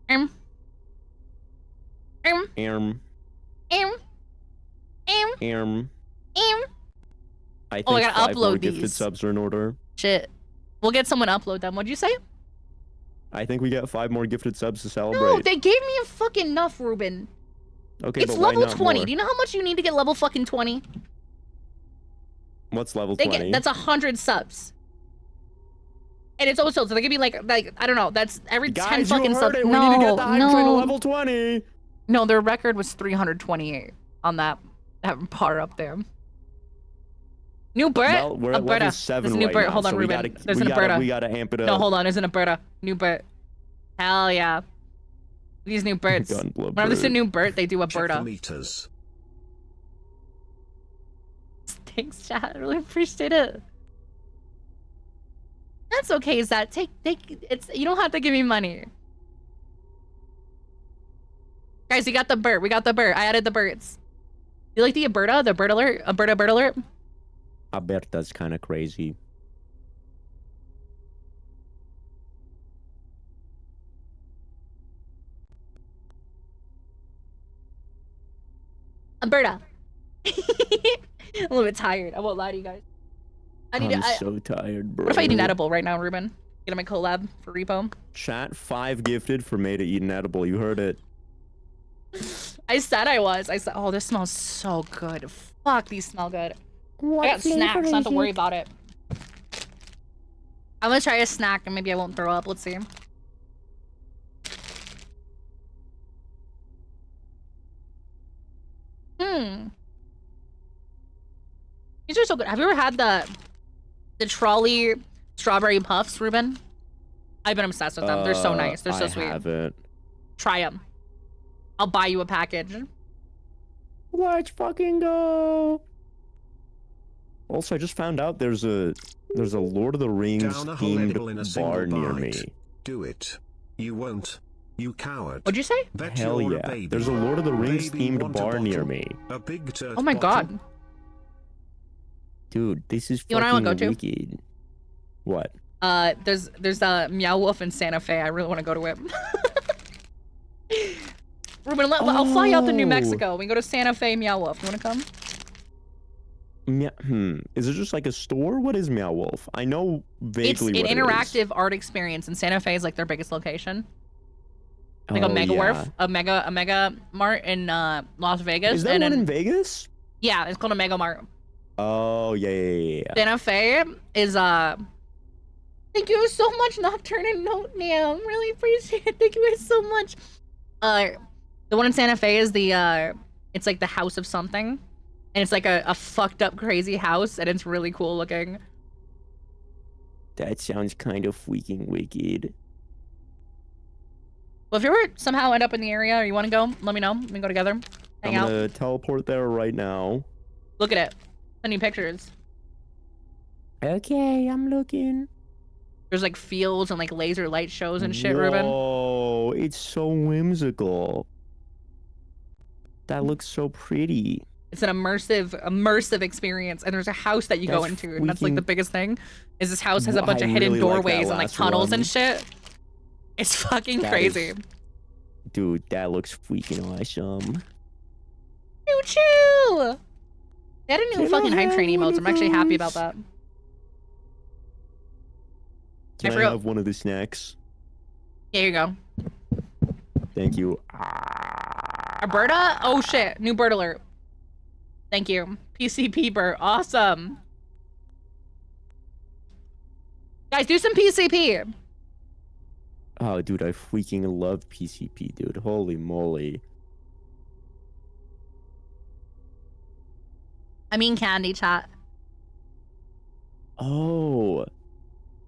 S1: Um. Um.
S3: Erm,
S1: Um. Um.
S3: erm. I think
S1: Oh, I gotta
S3: 5 more
S1: upload
S3: gifted
S1: these.
S3: subs are in order.
S1: Shit. We'll get someone to upload them. What'd you say?
S3: I think we get 5 more gifted subs to celebrate.
S1: No, they gave me a fucking enough, Ruben.
S3: Okay,
S1: It's
S3: but why
S1: level
S3: not
S1: 20.
S3: more?
S1: Do you know how much you need to get level fucking 20?
S3: What's level
S1: They
S3: 20?
S1: that's 100 subs. And it's also, so they give me like I don't know, that's every 10
S3: Guys,
S1: fucking
S3: you heard
S1: subs.
S3: it. We
S1: No,
S3: need to get the hype train to
S1: no.
S3: level 20.
S1: No, their record was 328 on that bar up there. New Bert?
S3: Well, we're at level 7
S1: There's a new
S3: right
S1: Bert.
S3: now,
S1: Hold on,
S3: so
S1: Ruben. There's an Alberta.
S3: we gotta amp it up.
S1: No, hold on. There's an Alberta. New Bert. Hell yeah. These new Berts.
S3: Gunblood
S1: Whenever there's a
S3: bird.
S1: new Bert, they do a
S6: Check the
S1: Berta.
S6: meters.
S1: Thanks, chat. I really appreciate it. That's okay, Zat. Take it's you don't have to give me money. Guys, you got the Bert. We got the Bert. I added the Berts. You like the Alberta? The Bert alert? Alberta Bert alert?
S3: I bet that's kind of crazy.
S1: Alberta. I'm a little bit tired. I won't lie to you guys.
S3: I'm so tired, bro.
S1: What if I eat an edible right now, Ruben? Get on my collab for repo.
S3: Chat 5 gifted for me to eat an edible. You heard it.
S1: I said I was. I said, oh, this smells so good. Fuck, these smell good.
S2: What
S1: I got
S2: flavor
S1: snacks. I don't
S2: is
S1: have to
S2: it?
S1: worry about it. I'm gonna try a snack and maybe I won't throw up. Let's see. These are so good. Have you ever had the trolley strawberry puffs, Ruben? I've been obsessed with them. They're so nice. They're so sweet.
S3: I haven't.
S1: Try them. I'll buy you a package.
S3: Let's fucking go. Also, I just found out there's a Lord of the Rings
S6: Down a whole edible in a
S3: themed bar
S6: single
S3: near
S6: bite.
S3: me.
S6: Do it. You won't. You coward.
S1: What'd you say?
S6: Bet
S3: Hell
S6: you're
S3: yeah.
S6: a baby.
S3: There's a Lord of the Rings
S6: Baby
S3: themed
S6: want a
S3: bar near
S6: bottle?
S3: me.
S6: A big turd
S1: Oh my
S6: bottle?
S1: god.
S3: Dude, this is
S1: You know what I
S3: fucking
S1: wanna go to?
S3: wicked. What?
S1: There's a Meow Wolf in Santa Fe. I really want to go to it. Ruben, I'll fly you out to New
S3: Oh.
S1: Mexico. We can go to Santa Fe Meow Wolf. You want to come?
S3: Is it just like a store? What is Meow Wolf? I know
S1: It's
S3: vaguely
S1: an
S3: what it is.
S1: interactive art experience, and Santa Fe is like their biggest location. Like
S3: Oh,
S1: a mega
S3: yeah.
S1: wharf, a mega mart in Las Vegas.
S3: Is that
S1: and
S3: one
S1: then-
S3: in Vegas?
S1: Yeah, it's called a mega mart.
S3: Oh, yeah.
S1: Santa Fe is thank you so much, Nocturne and Note Nam. Really appreciate it. Thank you guys so much. The one in Santa Fe is the it's like the house of something. And it's like a fucked up crazy house, and it's really cool looking.
S3: That sounds kind of freaking wicked.
S1: Well, if you ever somehow end up in the area or you want to go, let me know. We can go together. Hang
S3: I'm
S1: out.
S3: gonna teleport there right now.
S1: Look at it. Send you pictures.
S3: Okay, I'm looking.
S1: There's like fields and like laser light shows and shit, Ruben.
S3: Oh, it's so whimsical. That looks so pretty.
S1: It's an immersive experience, and there's a house that you go
S3: That's
S1: into, and that's like the
S3: freaking-
S1: biggest thing. Is this house has a
S3: Well,
S1: bunch
S3: I
S1: of hidden
S3: really like that
S1: doorways and like
S3: last
S1: tunnels
S3: one.
S1: and shit. It's fucking
S3: That
S1: crazy.
S3: is- Dude, that looks freaking awesome.
S1: Choo choo! They had a new
S3: Can
S1: fucking
S3: I
S1: hype
S3: have
S1: train
S3: one
S1: emotes.
S3: of
S1: I'm actually happy
S3: those?
S1: about that.
S3: Can I
S1: forgot-
S3: have one of the snacks?
S1: Here you go.
S3: Thank you.
S1: Alberta? Oh shit! New bird alert. Thank you. PCP bird. Awesome. Guys, do some PCP.
S3: Oh, dude, I freaking love PCP, dude. Holy moly.
S1: I mean candy chat.
S3: Oh.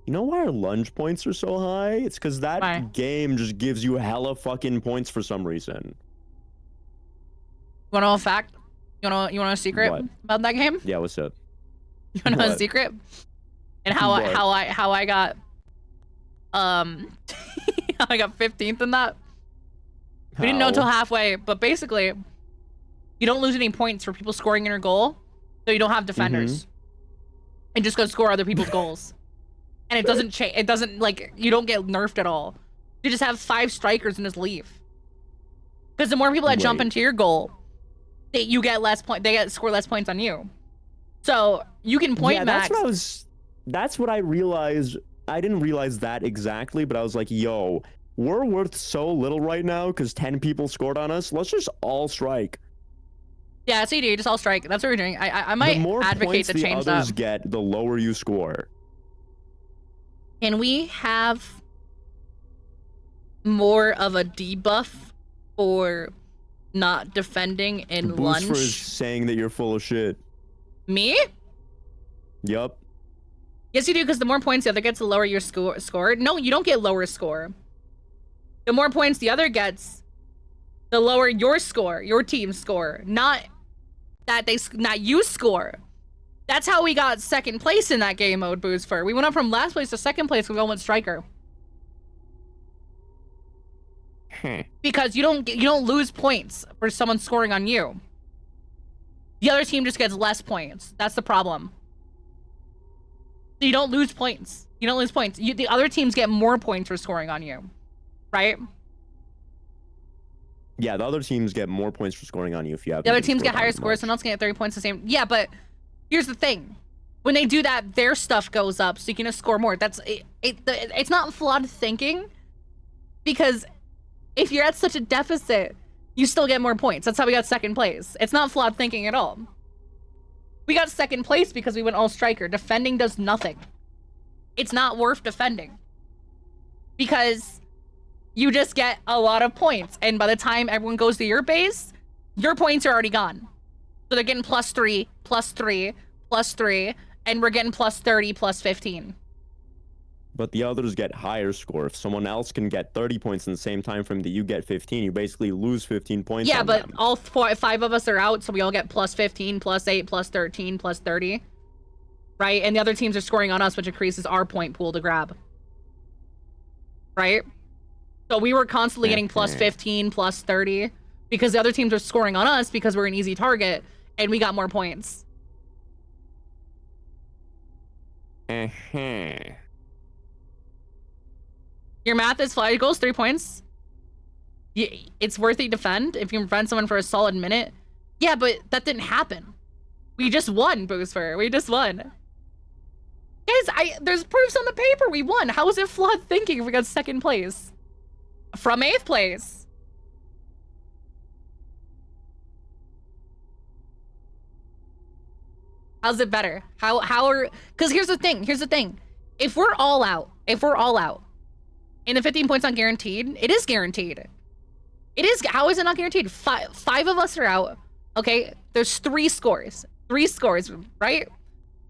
S3: You know why our lunge points are so high? It's because that
S1: Why?
S3: game just gives you hella fucking points for some reason.
S1: You wanna know a fact? You wanna know a secret
S3: What?
S1: about that game?
S3: Yeah, what's up?
S1: You wanna know a
S3: What?
S1: secret? And how
S3: What?
S1: how I got how I got 15th in that? We didn't know until
S3: How?
S1: halfway, but basically, you don't lose any points for people scoring in your goal, so you don't have defenders. And just go score other people's goals. And it doesn't change. It doesn't like you don't get nerfed at all. You just have 5 strikers and just leave. Because the more people that jump
S3: Wait.
S1: into your goal, you get less point. They score less points on you. So you can point
S3: Yeah,
S1: max.
S3: that's what I realized I didn't realize that exactly, but I was like, yo, we're worth so little right now because 10 people scored on us. Let's just all strike.
S1: Yeah, that's what you do. You just all strike. That's what we're doing. I might
S3: The more
S1: advocate
S3: points
S1: to
S3: the
S1: change
S3: others
S1: that.
S3: get, the lower you score.
S1: Can we have more of a debuff for not defending in
S3: Boost for is
S1: lunge?
S3: saying that you're full of shit.
S1: Me?
S3: Yup.
S1: Yes, you do, because the more points the other gets, the lower your score. No, you don't get lower score. The more points the other gets, the lower your score, your team's score. Not you score. That's how we got second place in that game mode, Booster. We went up from last place to second place. We all went striker. Because you don't lose points for someone scoring on you. The other team just gets less points. That's the problem. You don't lose points. You don't lose points. The other teams get more points for scoring on you, right?
S3: Yeah, the other teams get more points for scoring on you if you have.
S1: The other teams get higher scores, someone else can get 30 points the same. Yeah, but here's the thing. When they do that, their stuff goes up, so you can just score more. It's not flawed thinking, because if you're at such a deficit, you still get more points. That's how we got second place. It's not flawed thinking at all. We got second place because we went all striker. Defending does nothing. It's not worth defending. Because you just get a lot of points. And by the time everyone goes to your base, your points are already gone. So they're getting +3, +3, +3, and we're getting +30, +15.
S3: But the others get higher score. If someone else can get 30 points in the same time frame that you get 15, you basically lose 15 points.
S1: Yeah,
S3: on
S1: but
S3: them.
S1: all 5 of us are out, so we all get +15, +8, +13, +30. Right? And the other teams are scoring on us, which increases our point pool to grab. Right? So we were constantly getting +15, +30, because the other teams are scoring on us because we're an easy target, and we got more points. Your math is fly goals, 3 points. It's worth it to defend if you can defend someone for a solid minute. Yeah, but that didn't happen. We just won, Booster. We just won. Guys, there's proofs on the paper we won. How is it flawed thinking if we got second place? From 8th place. How's it better? How are... Because here's the thing. If we're all out, and the 15 points not guaranteed, it is guaranteed. It is. How is it not guaranteed? Five of us are out. Okay, there's 3 scores. 3 scores, right?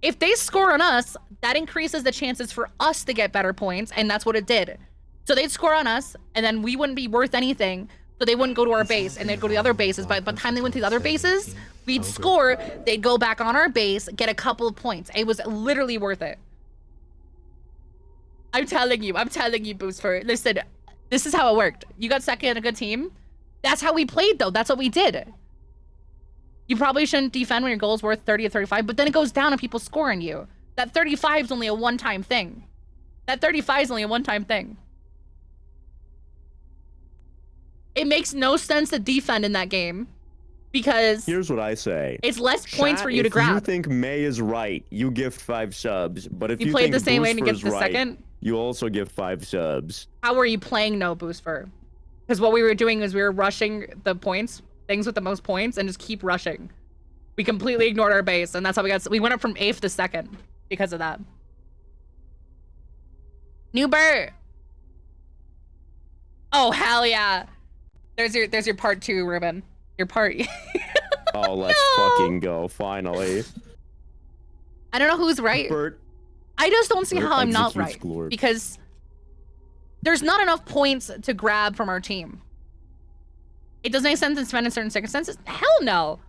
S1: If they score on us, that increases the chances for us to get better points, and that's what it did. So they'd score on us, and then we wouldn't be worth anything, so they wouldn't go to our base, and they'd go to the other bases. But by the time they went to the other bases, we'd score, they'd go back on our base, get a couple of points. It was literally worth it. I'm telling you, Booster. Listen, this is how it worked. You got second in a good team. That's how we played, though. That's what we did. You probably shouldn't defend when your goal is worth 30 or 35, but then it goes down and people score on you. That 35 is only a one-time thing. It makes no sense to defend in that game because
S3: here's what I say.
S1: It's less points for you to grab.
S3: If you think May is right, you gift 5 subs. But if you
S1: played
S3: think
S1: the same way and you
S3: Booster
S1: gift the
S3: is right,
S1: second,
S3: you also give 5 subs.
S1: how were you playing no Booster? Because what we were doing is we were rushing the points, things with the most points, and just keep rushing. We completely ignored our base, and that's how we went up from 8th to 2nd because of that. New Bert. Oh hell yeah! There's your part 2, Ruben. Your part.
S3: Oh, let's fucking go! Finally.
S1: I don't know who's right.
S3: Bert.
S1: I just don't see
S3: Bert
S1: how I'm not right
S3: executes Glorb.
S1: because there's not enough points to grab from our team. It doesn't make sense to spend in certain circumstances. Hell no.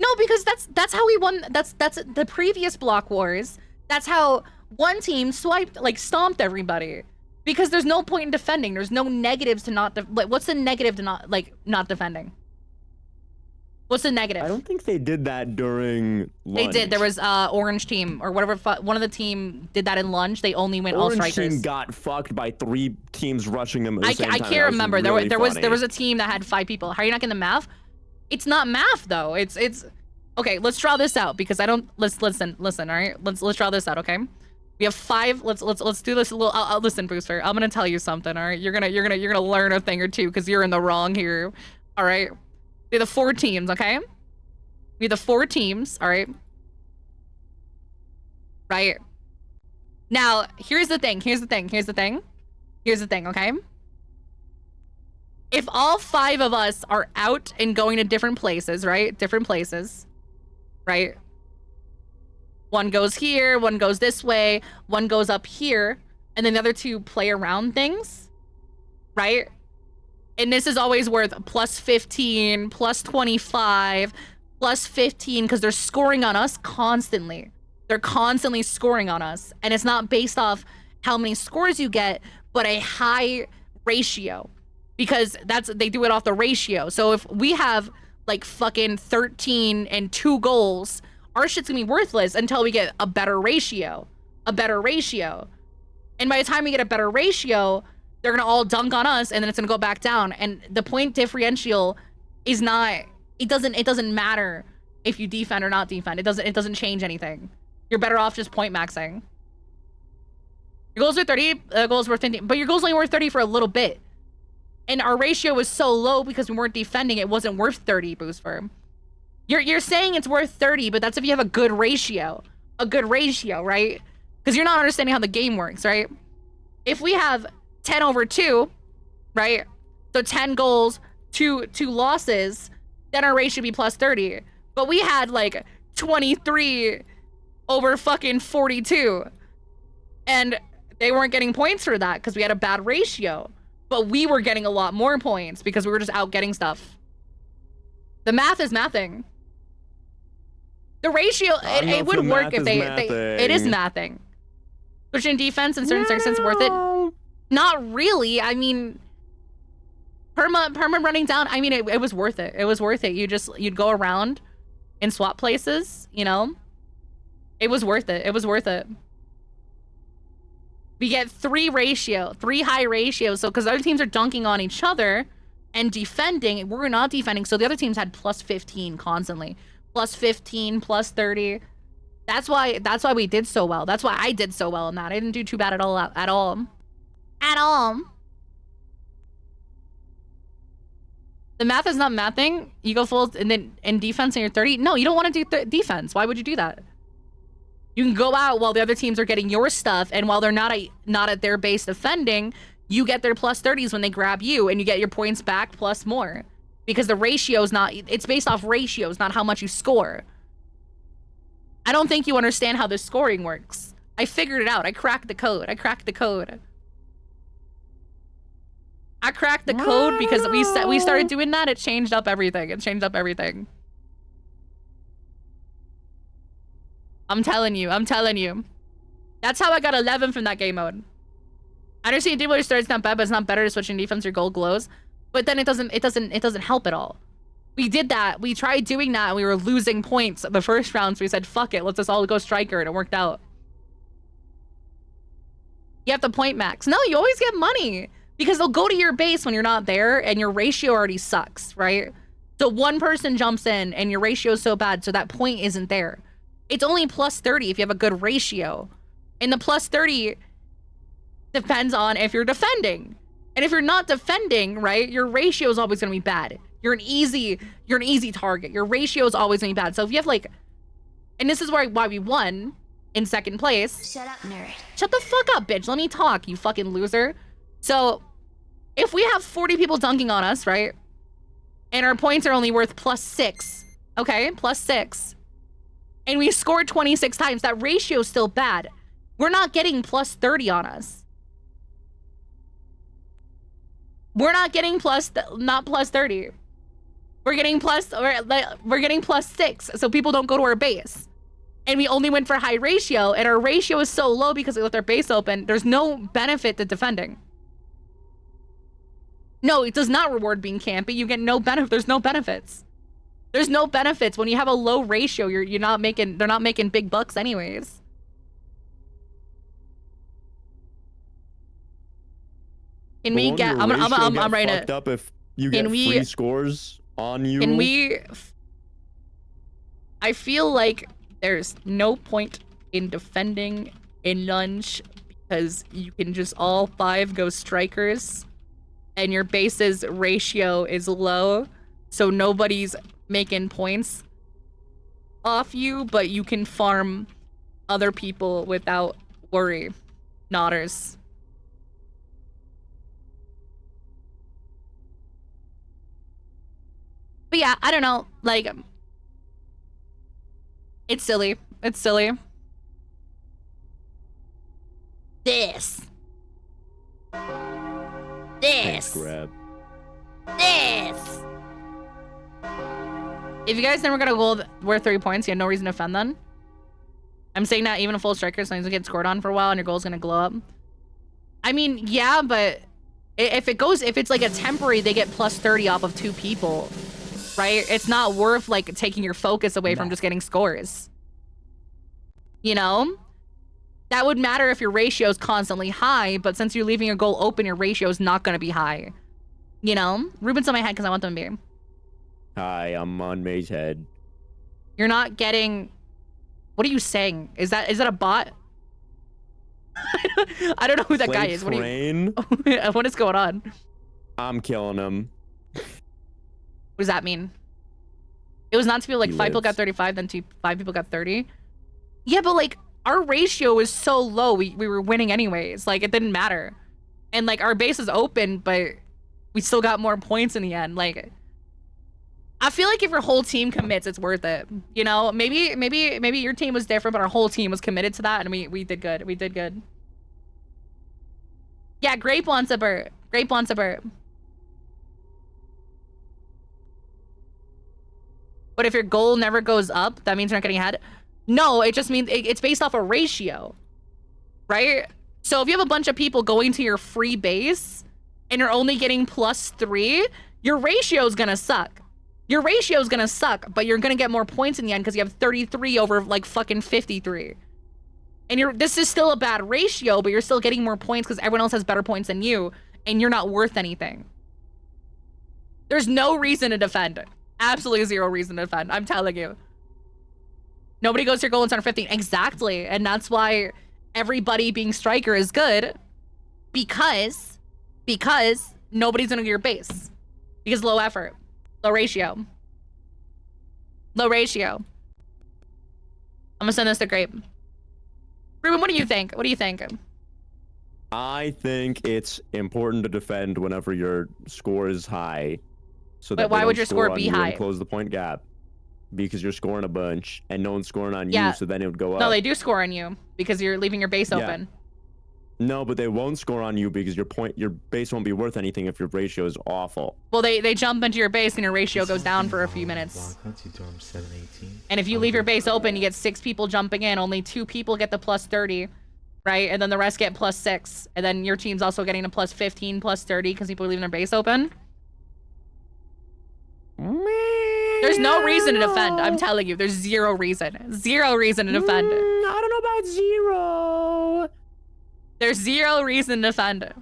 S1: No, because that's how we won. That's the previous Block Wars. That's how one team stomped everybody. Because there's no point in defending. There's no negatives to not what's the negative to not defending? What's the negative?
S3: I don't think they did that during lunch.
S1: They did. There was orange team or whatever. One of the team did that in lunch. They only went all strikers.
S3: Orange team got fucked by 3 teams rushing them at the same time.
S1: I can't remember.
S3: Really
S1: there was a team that had 5 people. How are you not getting the math? It's not math though. It's okay. Let's draw this out because I don't. Listen. All right. Let's draw this out. Okay. We have 5. Let's do this a little. Listen, Booster. I'm gonna tell you something. All right, you're gonna learn a thing or two because you're in the wrong here. All right. We have the 4 teams. Okay. We have the 4 teams. All right. Right. Now, here's the thing. Okay. If all 5 of us are out and going to different places, right? Right? One goes here, one goes this way, one goes up here, and then the other 2 play around things, right? And this is always worth plus 15, plus 25, plus 15, because they're scoring on us constantly. They're constantly scoring on us, and it's not based off how many scores you get, but a high ratio, because they do it off the ratio. So if we have like fucking 13 and 2 goals, our shit's gonna be worthless until we get a better ratio. And by the time we get a better ratio, they're gonna all dunk on us, and then it's gonna go back down. And the point differential is not, it doesn't matter if you defend or not defend. It doesn't change anything. You're better off just point maxing. Your goals are 30, goals worth 50, but your goals only worth 30 for a little bit. And our ratio was so low because we weren't defending, it wasn't worth 30, Boost Firm. You're saying it's worth 30, but that's if you have a good ratio. Right? Because you're not understanding how the game works, right? If we have 10 over 2, right? So 10 goals, 2 losses, then our ratio would be plus 30. But we had like 23 over fucking 42. And they weren't getting points for that because we had a bad ratio. But we were getting a lot more points because we were just out getting stuff. The math is mathing. The ratio, it would work if it is mathing. Switching defense in certain circumstances worth it? Not really. I mean, perma running down, I mean, it was worth it. It was worth it. You'd go around and swap places, you know? It was worth it. We get 3 high ratios. So, because other teams are dunking on each other and defending, we're not defending. So the other teams had plus 15 constantly. Plus 15, plus 30. That's why we did so well. That's why I did so well in that. I didn't do too bad at all. The math is not mathing. You go full and then in defense and you're 30. No, you don't want to do defense. Why would you do that? You can go out while the other teams are getting your stuff, and while they're not at their base defending, you get their plus 30s when they grab you, and you get your points back plus more. Because the ratio is not, it's based off ratios, not how much you score. I don't think you understand how this scoring works. I figured it out. I cracked the code. Because we started doing that. It changed up everything. I'm telling you. That's how I got 11 from that game mode. I understand you did what you started. It's not bad, but it's not better to switching defense. Your goal glows. But then it doesn't help at all. We did that. We tried doing that and we were losing points the first round. So we said, fuck it. Let's just all go striker. And it worked out. You have to point max. No, you always get money. Because they'll go to your base when you're not there and your ratio already sucks, right? So one person jumps in and your ratio is so bad, so that point isn't there. It's only plus 30 if you have a good ratio. And the plus 30 depends on if you're defending. And if you're not defending, right, your ratio is always going to be bad. You're an easy target. Your ratio is always going to be bad. So if you have like, and this is why we won in second place.
S2: Shut up, nerd.
S1: Shut the fuck up, bitch. Let me talk, you fucking loser. So if we have 40 people dunking on us, right, and our points are only worth plus 6, okay, plus 6, and we scored 26 times, that ratio is still bad. We're not getting plus 30 on us. We're not getting not plus 30. We're getting plus 6, so people don't go to our base. And we only went for high ratio, and our ratio is so low because we left our base open. There's no benefit to defending. No, it does not reward being campy. You get no benefit. There's no benefits. There's no benefits when you have a low ratio. They're not making big bucks anyways. Can we get? I'm writing it.
S3: Up if you get free scores on you.
S1: Can we? I feel like there's no point in defending in lunch because you can just all 5 go strikers and your base's ratio is low, so nobody's making points off you, but you can farm other people without worry. Nodders. But yeah, I don't know, like, it's silly. It's silly. This.
S3: Thanks, grab.
S1: This. If you guys never got a goal worth 3 points, you had no reason to defend then. I'm saying that even a full striker, so you get scored on for a while and your goal's gonna glow up. I mean, yeah, but if it's like a temporary, they get plus 30 off of 2 people, right? It's not worth like taking your focus away from just getting scores. You know? That would matter if your ratio is constantly high, but since you're leaving your goal open, your ratio is not gonna be high. You know? Ruben's on my head because I want them to be.
S3: Hi, I'm on May's head.
S1: You're not getting... What are you saying? Is that a bot? I don't know who that guy is. What is going on?
S3: I'm killing him.
S1: What does that mean? It was not to be like 5 people got 35, then 5 people got 30. Yeah, but like our ratio was so low, we were winning anyways. Like it didn't matter, and like our base is open, but we still got more points in the end. Like I feel like if your whole team commits, it's worth it. You know, maybe your team was different, but our whole team was committed to that, and we did good. We did good. Yeah, Grape wants a burp. Grape wants a burp. But if your goal never goes up, that means you're not getting ahead. No, it just means it's based off a ratio, right? So if you have a bunch of people going to your free base and you're only getting plus 3, your ratio is gonna suck. Your ratio is gonna suck, but you're gonna get more points in the end because you have 33 over like fucking 53. And this is still a bad ratio, but you're still getting more points because everyone else has better points than you, and you're not worth anything. There's no reason to defend. Absolutely 0 reason to defend. I'm telling you. Nobody goes to your goal in center 15. Exactly. And that's why everybody being striker is good. Because nobody's gonna go to your base. Because low effort. Low ratio. Low ratio. I'm gonna send this to Grape. Ruben, what do you think? What do you think?
S3: I think it's important to defend whenever your score is high. So that
S1: why would your score be high?
S3: Close the point gap. Because you're scoring a bunch and no one's scoring on you, so then it would go up.
S1: No, they do score on you because you're leaving your base open.
S3: No, but they won't score on you because your base won't be worth anything if your ratio is awful.
S1: Well, they jump into your base and your ratio goes down for a few minutes. And if you leave your base open, you get 6 people jumping in. Only 2 people get the plus 30, right? And then the rest get plus 6. And then your team's also getting a plus 15, plus 30 because people are leaving their base open. There's no reason to defend. I'm telling you, there's 0 reason. 0 reason to defend.
S3: I don't know about 0.
S1: There's 0 reason to defend.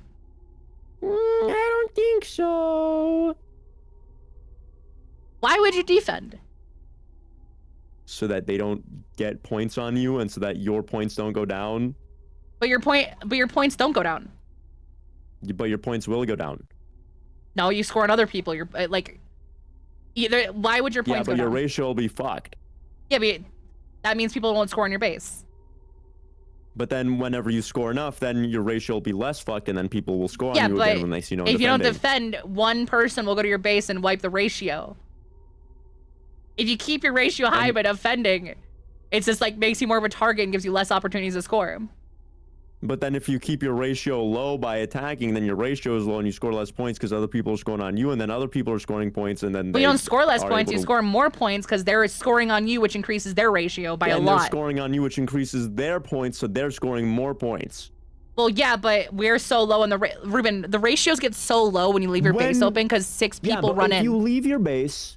S3: I don't think so.
S1: Why would you defend?
S3: So that they don't get points on you, and so that your points don't go down.
S1: But your points don't go down.
S3: But your points will go down.
S1: No, you score on other people. You're like. Either, why would your points go down?
S3: Yeah, but your ratio will be fucked.
S1: Yeah, but that means people won't score on your base.
S3: But then whenever you score enough, then your ratio will be less fucked, and then people will score on you again when they see no one
S1: if
S3: defending.
S1: You don't defend, one person will go to your base and wipe the ratio. If you keep your ratio high by defending, it's just like makes you more of a target and gives you less opportunities to score.
S3: But then if you keep your ratio low by attacking, then your ratio is low and you score less points because other people are scoring on you, and then other people are scoring points, and then
S1: you don't score less points, you score more points because they're scoring on you, which increases their ratio by a lot.
S3: They're scoring on you, which increases their points, so they're scoring more points.
S1: Well, yeah, but we're so low in Ruben, the ratios get so low when you leave your base open because 6 people run in.
S3: If you leave your base,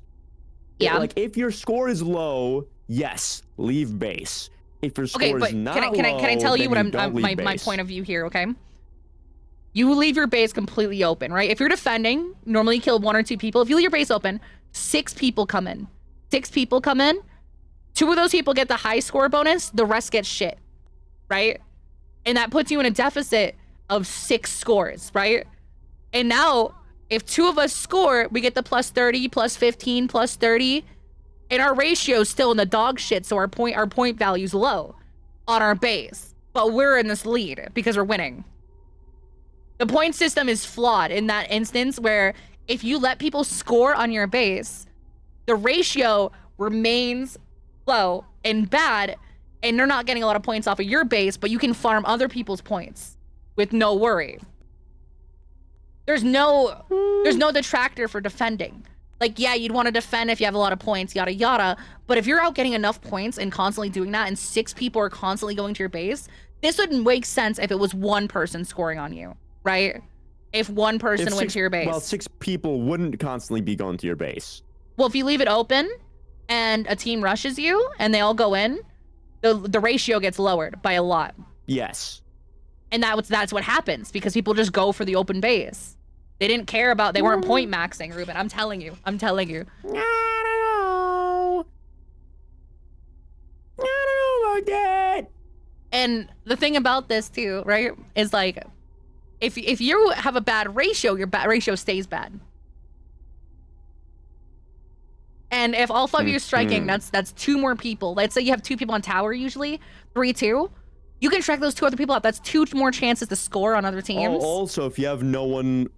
S1: like
S3: if your score is low, yes, leave base. If your score is not low,
S1: can I tell you what my point of view here, okay? You leave your base completely open, right? If you're defending, normally you kill 1 or 2 people. If you leave your base open, 6 people come in. 6 people come in. 2 of those people get the high score bonus. The rest get shit, right? And that puts you in a deficit of 6 scores, right? And now, if 2 of us score, we get the plus 30, plus 15, plus 30, and our ratio's still in the dog shit, so our point value's low on our base. But we're in this lead because we're winning. The point system is flawed in that instance where if you let people score on your base, the ratio remains low and bad, and they're not getting a lot of points off of your base, but you can farm other people's points with no worry. There's no detractor for defending. Like, yeah, you'd want to defend if you have a lot of points, yada yada, but if you're out getting enough points and constantly doing that and 6 people are constantly going to your base, this would make sense if it was 1 person scoring on you, right? If 1 person went to your base.
S3: Well, 6 people wouldn't constantly be going to your base.
S1: Well, if you leave it open and a team rushes you and they all go in, the ratio gets lowered by a lot.
S3: Yes.
S1: And that's what happens because people just go for the open base. They didn't care about, they weren't point maxing, Ruben. I'm telling you.
S3: I don't know about that.
S1: And the thing about this too, right, is like, if you have a bad ratio, your ratio stays bad. And if all 5 of you are striking, that's 2 more people. Let's say you have 2 people on tower usually, 3-2. You can track those 2 other people out. That's 2 more chances to score on other teams.
S3: Oh, also, if you have no one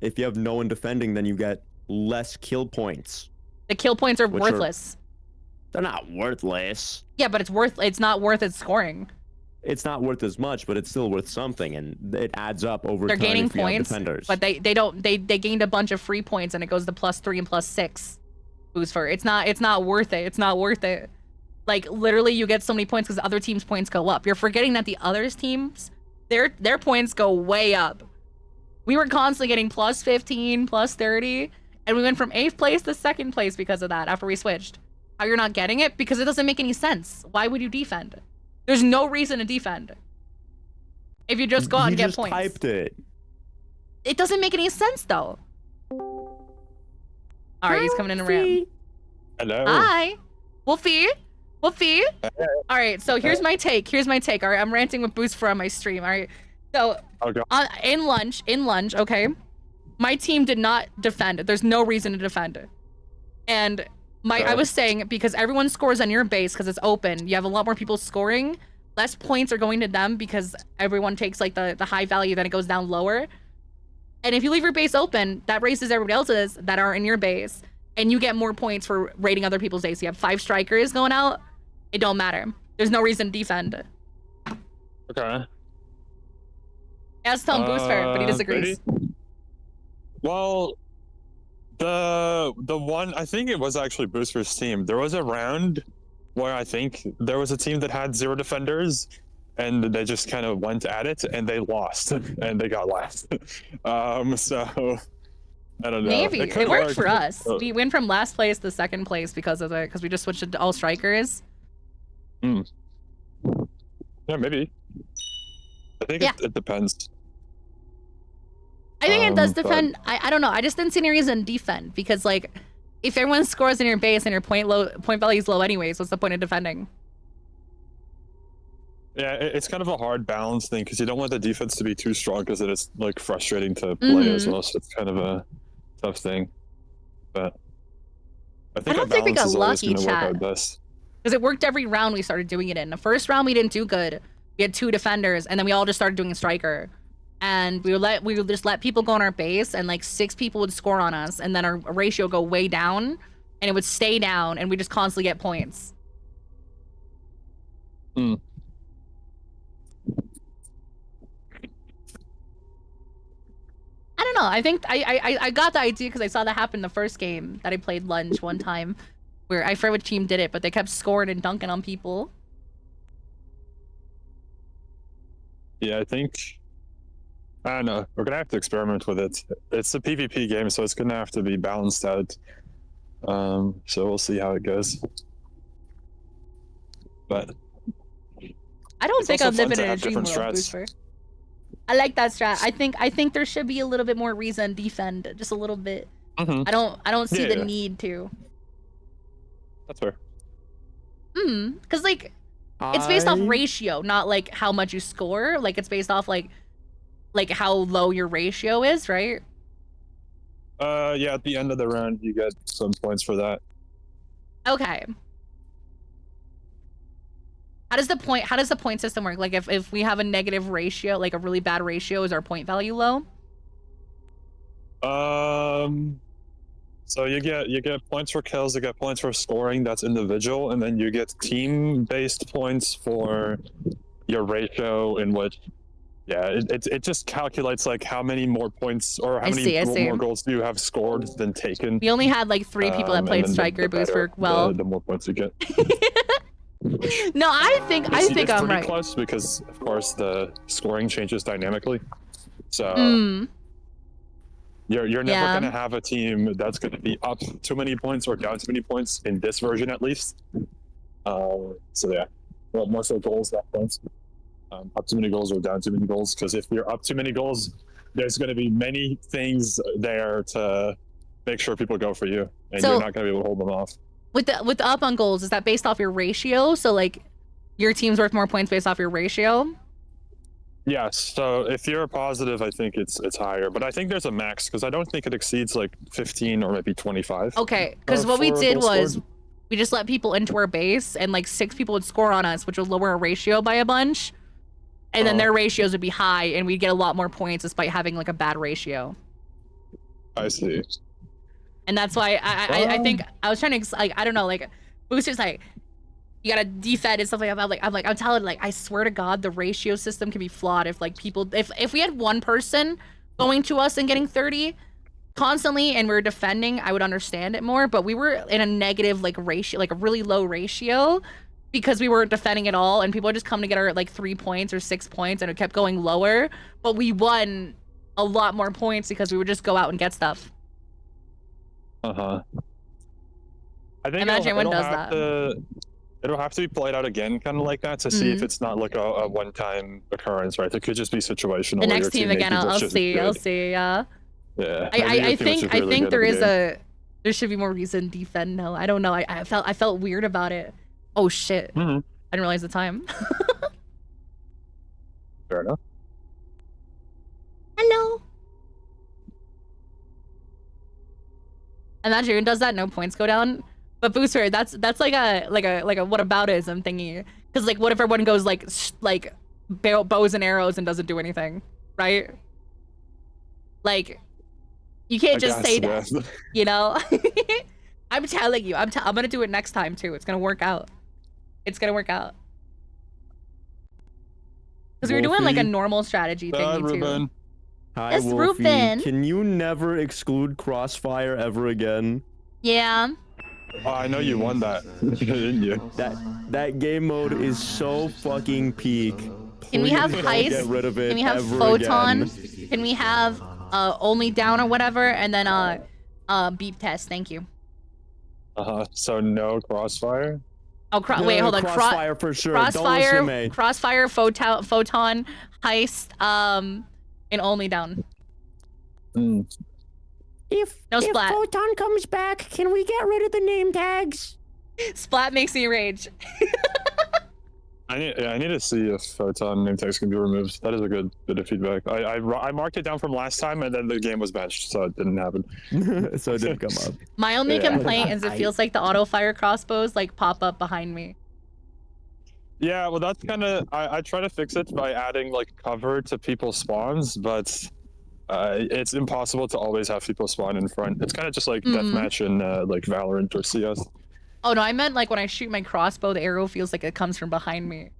S3: defending, then you get less kill points.
S1: The kill points are worthless.
S3: They're not worthless.
S1: Yeah, but it's not worth its scoring.
S3: It's not worth as much, but it's still worth something, and it adds up over
S1: They're
S3: time.
S1: gaining
S3: if you have
S1: points,
S3: defenders.
S1: but they gained a bunch of free points, and it goes to +3 and +6 boost for. It's not worth it. It's not worth it. Like, literally, you get so many points because other teams' points go up. You're forgetting that the other teams, their points go way up. We were constantly getting +15, +30, and we went from 8th place to 2nd place because of that after we switched. How you're not getting it? Because it doesn't make any sense. Why would you defend? There's no reason to defend. If you just go out and get points.
S3: You just typed it.
S1: It doesn't make any sense, though. All right, he's coming in a ramp.
S7: Hello.
S1: Hi. Wolfie. All right, so here's my take. All right, I'm ranting with Boost for on my stream. All right, so in lunch, okay, my team did not defend. There's no reason to defend. And I was saying, because everyone scores on your base because it's open, you have a lot more people scoring, less points are going to them because everyone takes like the high value, then it goes down lower. And if you leave your base open, that raises everybody else's that are in your base, and you get more points for raiding other people's base. You have 5 strikers going out, it don't matter. There's no reason to defend.
S7: Okay.
S1: I was telling Boost fair, but he disagrees.
S7: Well, the one, I think it was actually Booster's team. There was a round where I think there was a team that had 0 defenders, and they just kind of went at it, and they lost, and they got last. So I don't know.
S1: Maybe it worked for us. We went from last place to 2nd place because we just switched to all strikers.
S7: Yeah, maybe. I think it depends.
S1: I think it does depend. I don't know. I just didn't see any reason to defend because, like, if everyone scores in your base and your point value is low anyways, what's the point of defending?
S7: Yeah, it's kind of a hard balance thing because you don't want the defense to be too strong because it is like frustrating to play as well. So it's kind of a tough thing. But I
S1: don't think we got lucky, chat.
S7: Because
S1: it worked every round we started doing it in. The first round we didn't do good. We had 2 defenders, and then we all just started doing a striker. And we would just let people go on our base, and like 6 people would score on us, and then our ratio go way down, and it would stay down, and we just constantly get points. I don't know. I think I got the idea because I saw that happen the first game that I played Lunge one time, where I forget which team did it, but they kept scoring and dunking on people.
S7: yeah, I don't know. We're gonna have to experiment with it. It's a PvP game, so it's gonna have to be balanced out. So we'll see how it goes. But
S1: I don't think I'm
S7: also fun
S1: living
S7: to
S1: in a
S7: have
S1: dream
S7: different
S1: world,
S7: strats.
S1: Booster. I like that strat. I think there should be a little bit more reason to defend, just a little bit. I don't see the need to.
S7: That's fair.
S1: Because like, It's based off
S3: I-
S1: ratio, not like how much you score. Like it's based off like how low your ratio is, right?
S7: Yeah, at the end of the round, you get some points for that.
S1: Okay. How does the point system work? Like if we have a negative ratio, like a really bad ratio, is our point value low?
S7: So you get points for kills, you get points for scoring. That's individual, and then you get team-based points for your ratio, in which, yeah, it just calculates like how many more points or how
S1: I
S7: many
S1: see.
S7: more goals do you have scored than taken.
S1: We only had like 3 people that
S7: And
S1: played
S7: then
S1: striker
S7: the
S1: boost
S7: better,
S1: for well.
S7: the more points you get.
S1: No, I think
S7: It's
S1: I'm
S7: pretty
S1: right.
S7: close because, of course, the scoring changes dynamically. So you're never
S1: Yeah.
S7: gonna have a team that's gonna be up too many points or down too many points in this version, at least. So yeah, well, more so goals, not points. Up too many goals or down too many goals. Because if you're up too many goals, there's gonna be many things there to make sure people go for you, and
S1: So-
S7: you're not gonna be able to hold them off.
S1: With the up on goals, is that based off your ratio? So like your team's worth more points based off your ratio?
S7: Yes, so if you're a positive, I think it's higher, but I think there's a max because I don't think it exceeds like 15 or maybe 25.
S1: Okay, because what we
S7: for
S1: did
S7: goals
S1: was
S7: scored.
S1: we just let people into our base, and like 6 people would score on us, which would lower our ratio by a bunch, and then
S7: Oh.
S1: their ratios would be high, and we'd get a lot more points despite having like a bad ratio.
S7: I see.
S1: And that's why I think I was trying to like I don't know, like boosters like you gotta defend and stuff like that. I'm telling, like, I swear to God, the ratio system can be flawed if like people if we had one person going to us and getting 30 constantly and we're defending, I would understand it more. But we were in a negative like ratio, like a really low ratio, because we weren't defending at all, and people would just come to get our like 3 points or 6 points, and it kept going lower. But we won a lot more points because we would just go out and get stuff.
S7: I think
S1: Imagine
S7: it'll,
S1: one
S7: it'll
S1: does
S7: have
S1: that.
S7: to it'll have to be played out again, kind of like that, to see if it's not like a one-time occurrence, right? It could just be situational.
S1: The
S7: where
S1: next
S7: your
S1: team
S7: teammate
S1: again,
S7: is
S1: I'll
S7: just
S1: see. I'll
S7: good.
S1: see. Yeah.
S7: Yeah. maybe your
S1: I
S7: team is
S1: think
S7: just really good
S1: there
S7: at
S1: is
S7: the game.
S1: there should be more reason to defend. No, I don't know. I felt weird about it. Oh shit!
S7: Mhm.
S1: I didn't realize the time.
S7: Fair enough.
S1: Hello. Imagine does that, no points go down. But booster, that's like a whataboutism thingy. Because like, what if everyone goes like bows and arrows and doesn't do anything, right? Like, you can't
S7: I
S1: just
S7: guess,
S1: say that,
S7: yeah.
S1: you know? I'm telling you, I'm gonna do it next time too. It's gonna work out. It's gonna work out. Because we were doing like a
S3: Wolfie.
S1: normal strategy thingy too.
S7: Ruben.
S3: Hi,
S1: Yes,
S3: Wolfie.
S1: Ruben.
S3: Can you never exclude Crossfire ever again?
S1: Yeah.
S7: Oh, I know you won that, didn't you?
S3: That game mode is so fucking peak.
S1: Can we
S3: Please
S1: have
S3: don't
S1: heist?
S3: Get rid of it
S1: Can we have
S3: ever
S1: photon?
S3: again.
S1: Can we have only down or whatever, and then beep test? Thank you.
S7: So no crossfire.
S1: Oh, wait, hold on.
S3: Crossfire for sure. Don't listen to
S1: Crossfire,
S3: me.
S1: crossfire, photon, heist, and only down.
S3: If
S1: No splat.
S3: Photon comes back, can we get rid of the name tags?
S1: Splat makes me rage.
S7: I need to see if photon name tags can be removed. That is a good bit of feedback. I marked it down from last time, and then the game was benched, so it didn't happen.
S3: So it didn't come up.
S1: My only
S7: Yeah.
S1: complaint is it feels like the auto fire crossbows like pop up behind me.
S7: Yeah, well, that's kind of I try to fix it by adding like cover to people's spawns, but it's impossible to always have people spawn in front. It's kind of just like deathmatch in like Valorant or CS.
S1: Oh no, I meant like when I shoot my crossbow, the arrow feels like it comes from behind me.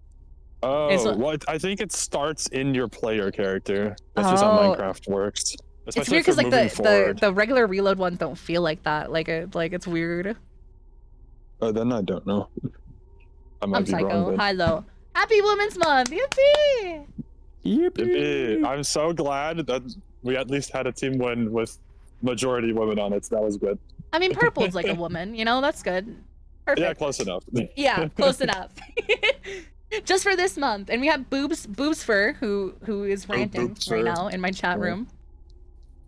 S7: Oh, well, I think it starts in your player character. That's just how
S1: Oh.
S7: Minecraft works.
S1: It's
S7: Especially
S1: weird
S7: if you're
S1: because like
S7: moving forward.
S1: the regular reload ones don't feel like that. Like it's weird.
S7: Then I don't know. I might
S1: I'm
S7: be
S1: psycho.
S7: wrong. Then.
S1: Hi though. Happy Women's Month. Yippee!
S7: Yippee. I'm so glad that we at least had a team win with majority women on it. So that was good.
S1: I mean, purple's like a woman. You know, that's good. Perfect.
S7: Yeah, close enough.
S1: Yeah, close enough. Just for this month, and we have Boobs Fur, who is ranting
S7: Boobs
S1: right
S7: Fur.
S1: now in my chat
S7: Yeah.
S1: room.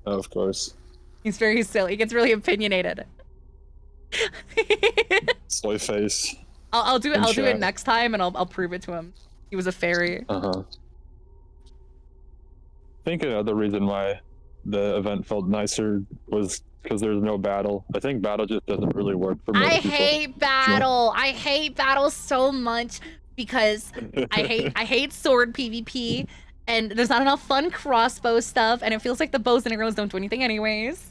S7: Of course.
S1: He's very silly. He gets really opinionated.
S7: Soy face.
S1: I'll do it.
S7: in
S1: I'll do it
S7: chat.
S1: next time, and I'll prove it to him. He was a fairy.
S7: I think another reason why the event felt nicer was because there's no battle. I think battle just doesn't really work for most
S1: I
S7: people.
S1: hate battle. I hate battle so much because I hate sword PvP, and there's not enough fun crossbow stuff, and it feels like the bows and arrows don't do anything anyways.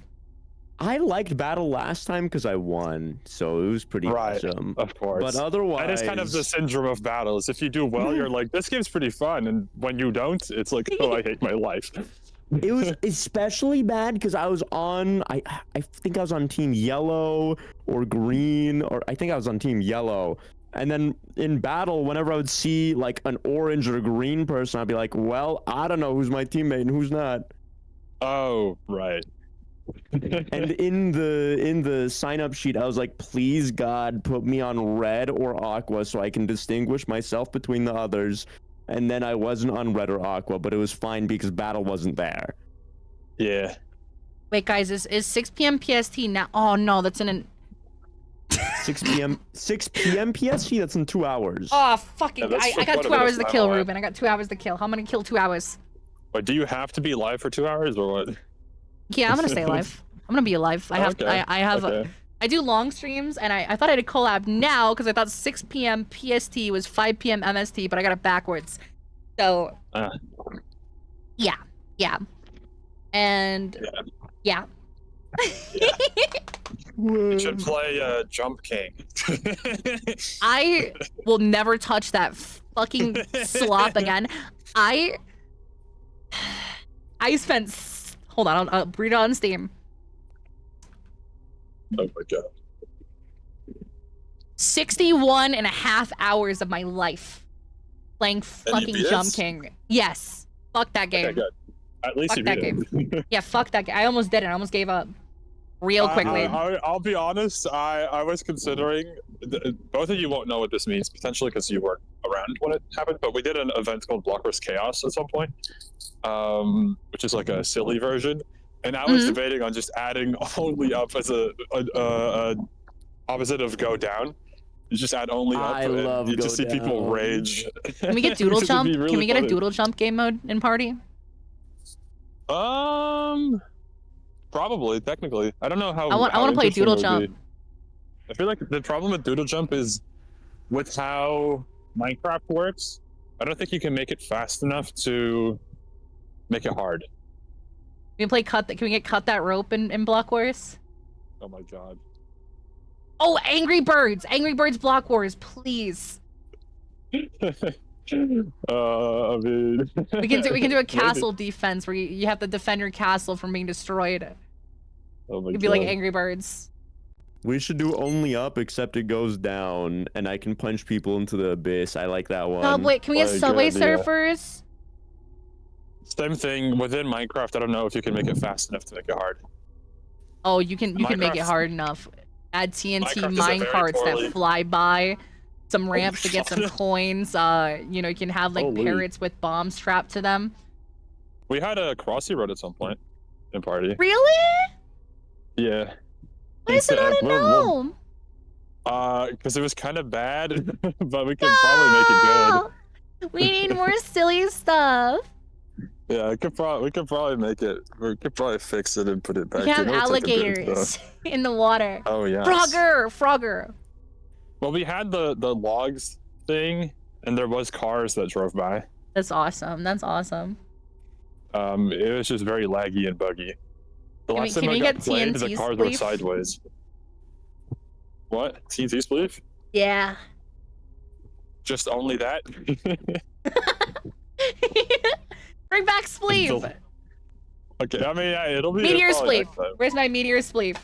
S3: I liked battle last time because I won, so it was pretty
S7: Right,
S3: awesome.
S7: of course.
S3: But otherwise,
S7: That is kind of the syndrome of battles. If you do well, you're like, this game's pretty fun, and when you don't, it's like, oh, I hate my life.
S3: it was especially bad because I was on. I think I was on team yellow or green, or I think I was on team yellow. And then in battle, whenever I would see like an orange or green person, I'd be like, well, I don't know who's my teammate and who's not.
S7: Oh, right.
S3: And in the sign up sheet, I was like, please God, put me on red or aqua so I can distinguish myself between the others. And then I wasn't on red or aqua, but it was fine because battle wasn't there.
S7: Yeah.
S1: Wait, guys, is 6 p.m. PST now? Oh no, that's in an.
S3: 6 p.m. PST. That's in 2 hours.
S1: Oh fucking!
S7: Yeah, that's
S1: I got
S7: quite a
S1: 2
S7: bit of
S1: hours to
S7: time
S1: kill,
S7: away.
S1: Ruben. I got 2 hours to kill. How many kill 2 hours?
S7: But do you have to be live for 2 hours or what?
S1: Yeah, I'm gonna stay alive. I'm gonna be alive. I have.
S7: Okay,
S1: I have.
S7: okay.
S1: I do long streams, and I thought I had a collab now because I thought 6 p.m. PST was 5 p.m. MST, but I got it backwards. So.
S7: Ah.
S1: Yeah. Yeah. And. Yeah.
S7: You should play Jump King.
S1: I will never touch that fucking slop again. I spent. Hold on, I'll read it on Steam.
S7: Oh my god.
S1: 61 and a half hours of my life playing fucking
S7: beat
S1: Jump
S7: it?
S1: King. Yes. Fuck that game.
S7: Okay, good. At least
S1: Fuck
S7: you
S1: that
S7: beat it.
S1: Yeah, fuck that game. I almost did it. I almost gave up. Real quickly.
S7: I'll be honest. I was considering. Both of you won't know what this means potentially because you weren't around when it happened. But we did an event called Block vs Chaos at some point, which is like a silly version. And I was debating on just adding only up as a opposite of go down. You just add only up.
S3: I
S7: and
S3: love
S7: you
S3: go
S7: just see people
S3: down.
S7: rage.
S1: Can we get doodle
S7: It'd
S1: jump?
S7: be really
S1: Can we get a
S7: funny.
S1: doodle jump game mode in party?
S7: Probably, technically. I don't know how.
S1: I want
S7: how
S1: to play
S7: interesting
S1: doodle
S7: it would
S1: jump.
S7: be. I feel like the problem with doodle jump is with how Minecraft works. I don't think you can make it fast enough to make it hard.
S1: Can we play cut that? Can we get cut that rope in Block Wars?
S7: Oh my god.
S1: Oh, Angry Birds! Angry Birds Block Wars, please.
S7: I mean,
S1: We can do a
S7: maybe.
S1: castle defense where you have to defend your castle from being destroyed.
S7: Oh my
S1: It'd be like
S7: God.
S1: Angry Birds.
S3: We should do only up, except it goes down, and I can punch people into the abyss. I like that one.
S1: Wait, can we get
S7: Very
S1: Subway
S7: good, yeah.
S1: Surfers?
S7: Same thing within Minecraft. I don't know if you can make it fast enough to make it hard.
S1: Oh, you can make it
S7: Minecraft-
S1: hard enough. Add TNT
S7: Minecraft is a
S1: mine
S7: very
S1: carts
S7: poorly-
S1: that fly by, some
S7: my
S1: ramps to get some
S7: God.
S1: coins. You know, you can have like
S7: Holy.
S1: parrots with bombs strapped to them.
S7: We had a Crossy Road at some point in party.
S1: Really?
S7: Yeah.
S1: Why is it not a gnome?
S7: Because it was kind of bad, but we could probably make it good.
S1: We need more silly stuff.
S7: Yeah, we could probably make it. We could probably fix it and put it back.
S1: We can have
S7: It would take a bit,
S1: alligators in the water.
S7: though. Oh yeah.
S1: Frogger.
S7: Well, we had the logs thing, and there was cars that drove by.
S1: That's awesome. That's awesome.
S7: It was just very laggy and buggy. The
S1: Can
S7: last
S1: we-
S7: time
S1: can
S7: I
S1: we
S7: got
S1: get
S7: played, the
S1: TNT
S7: cars were
S1: spleef?
S7: sideways. What? TNT spleef?
S1: Yeah.
S7: Just only that?
S1: Bring back Spleef.
S7: Okay, I mean, yeah, it'll be
S1: Meteor
S7: probably
S1: Spleef.
S7: next time.
S1: Where's my Meteor Spleef?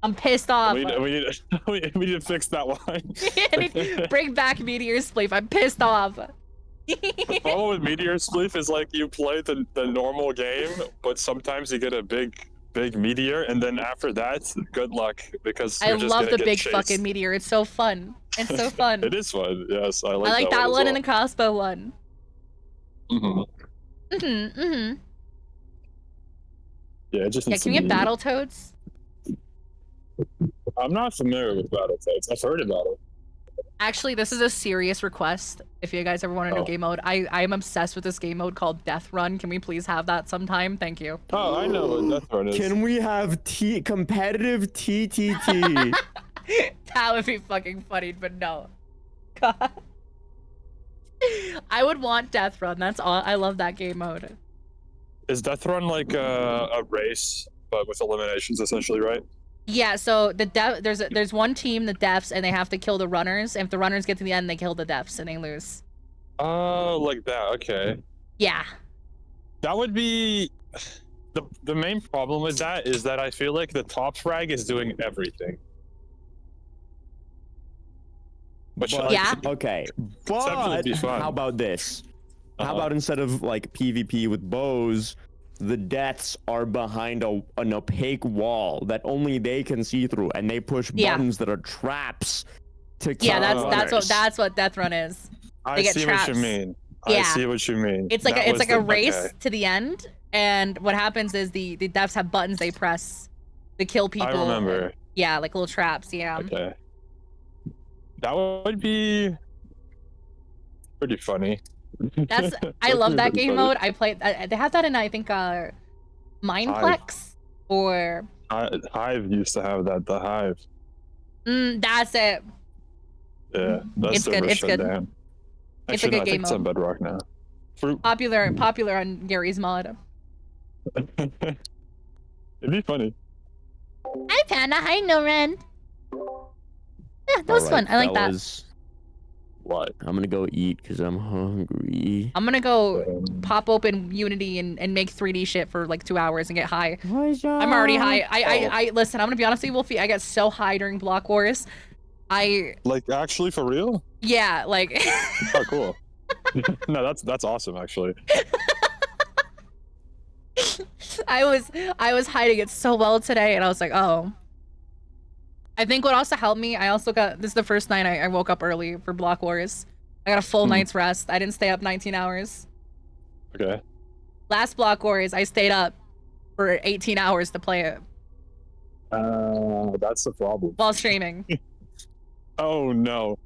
S1: I'm pissed off.
S7: We need we need to fix that one.
S1: Bring back Meteor Spleef. I'm pissed off.
S7: The problem with Meteor Spleef is like you play the normal game, but sometimes you get a big meteor, and then after that, good luck because
S1: I
S7: you're just
S1: love
S7: gonna
S1: the
S7: get
S1: big
S7: chased.
S1: fucking meteor. It's so fun. It's so fun.
S7: It is fun. Yes, I
S1: I
S7: like
S1: like that
S7: as
S1: one and
S7: well.
S1: the crossbow one.
S7: Mhm.
S1: Mm-hmm.
S7: Yeah, it just
S1: Yeah,
S7: needs
S1: can we
S7: to
S1: get
S7: be-
S1: Battletoads?
S7: I'm not familiar with Battletoads. I've heard about it.
S1: Actually, this is a serious request. If you guys ever want a new
S7: Oh.
S1: game mode, I am obsessed with this game mode called Death Run. Can we please have that sometime? Thank you.
S7: Oh, I know what Death Run is.
S3: Can we have competitive TTT?
S1: That would be fucking funny, but no. God. I would want Death Run. That's all. I love that game mode.
S7: Is Death Run like a race, but with eliminations, essentially, right?
S1: Yeah, so there's one team, the Deaths, and they have to kill the runners. And if the runners get to the end, they kill the Deaths and they lose.
S7: Oh, like that. Okay.
S1: Yeah.
S7: That would be the main problem with that is that I feel like the top frag is doing everything. Which
S3: But-
S1: Yeah.
S3: Okay,
S7: Exception would be
S3: but
S7: fun.
S3: how about this? How
S7: Uh-huh.
S3: about instead of like PvP with bows, the deaths are behind an opaque wall that only they can see through, and they push
S1: Yeah.
S3: buttons that are traps to kill
S1: Yeah, that's
S3: runners.
S1: what Death Run is.
S7: I
S1: they get
S7: see what
S1: traps.
S7: you mean.
S1: Yeah.
S7: I see what you mean.
S1: It's like
S7: That
S1: it's
S7: was
S1: like
S7: the-
S1: a race
S7: okay.
S1: to the end, and what happens is the Deaths have buttons they press to kill people.
S7: I remember.
S1: Yeah, like little traps. Yeah.
S7: Okay. That would be pretty funny.
S1: That's I
S7: That'd
S1: love
S7: be
S1: that
S7: pretty
S1: game
S7: funny.
S1: mode. I played. They have that in I think Mineplex or
S7: Hive used to have that. The Hive.
S1: that's it.
S7: Yeah, that's
S1: It's good,
S7: server
S1: it's
S7: shut
S1: good.
S7: down.
S1: It's a
S7: Actually,
S1: good
S7: no, I
S1: game
S7: think it's on
S1: mode.
S7: Bedrock now. Fruit.
S1: Popular on Gary's mod.
S7: It'd be funny.
S1: Hi Panda. Hi Noren. Yeah, that was
S3: Alright,
S1: fun. I like that.
S3: fellas,
S7: What?
S3: I'm gonna go eat because I'm hungry.
S1: I'm gonna go
S7: Um,
S1: pop open Unity and make 3D shit for like 2 hours and get high. I'm
S3: I'm
S1: already high.
S7: Oh.
S1: I listen. I'm gonna be honest with you, Wolfie. I got so high during Block Wars.
S7: Like actually for real?
S1: Yeah, like
S7: Oh, cool. No, that's awesome actually.
S1: I was hiding it so well today, and I was like, oh. I think what also helped me, I also got this is the first night I woke up early for Block Wars. I got a full night's rest. I didn't stay up 19 hours.
S7: Okay.
S1: Last Block Wars, I stayed up for 18 hours to play it
S7: That's the problem.
S1: while streaming.
S7: Oh no.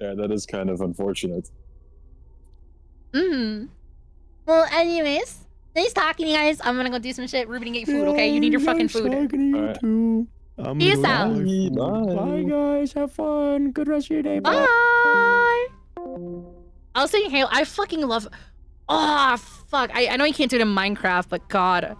S7: Yeah, that is kind of unfortunate.
S1: Well, anyways, nice talking to you guys. I'm gonna go do some shit. Ruben ate food, okay? You need your fucking food.
S7: Alright.
S1: Peace out.
S3: Bye guys, have fun. Good rest of your day.
S1: Bye. I was saying Halo. I fucking love. Oh fuck! I know you can't do it in Minecraft, but God,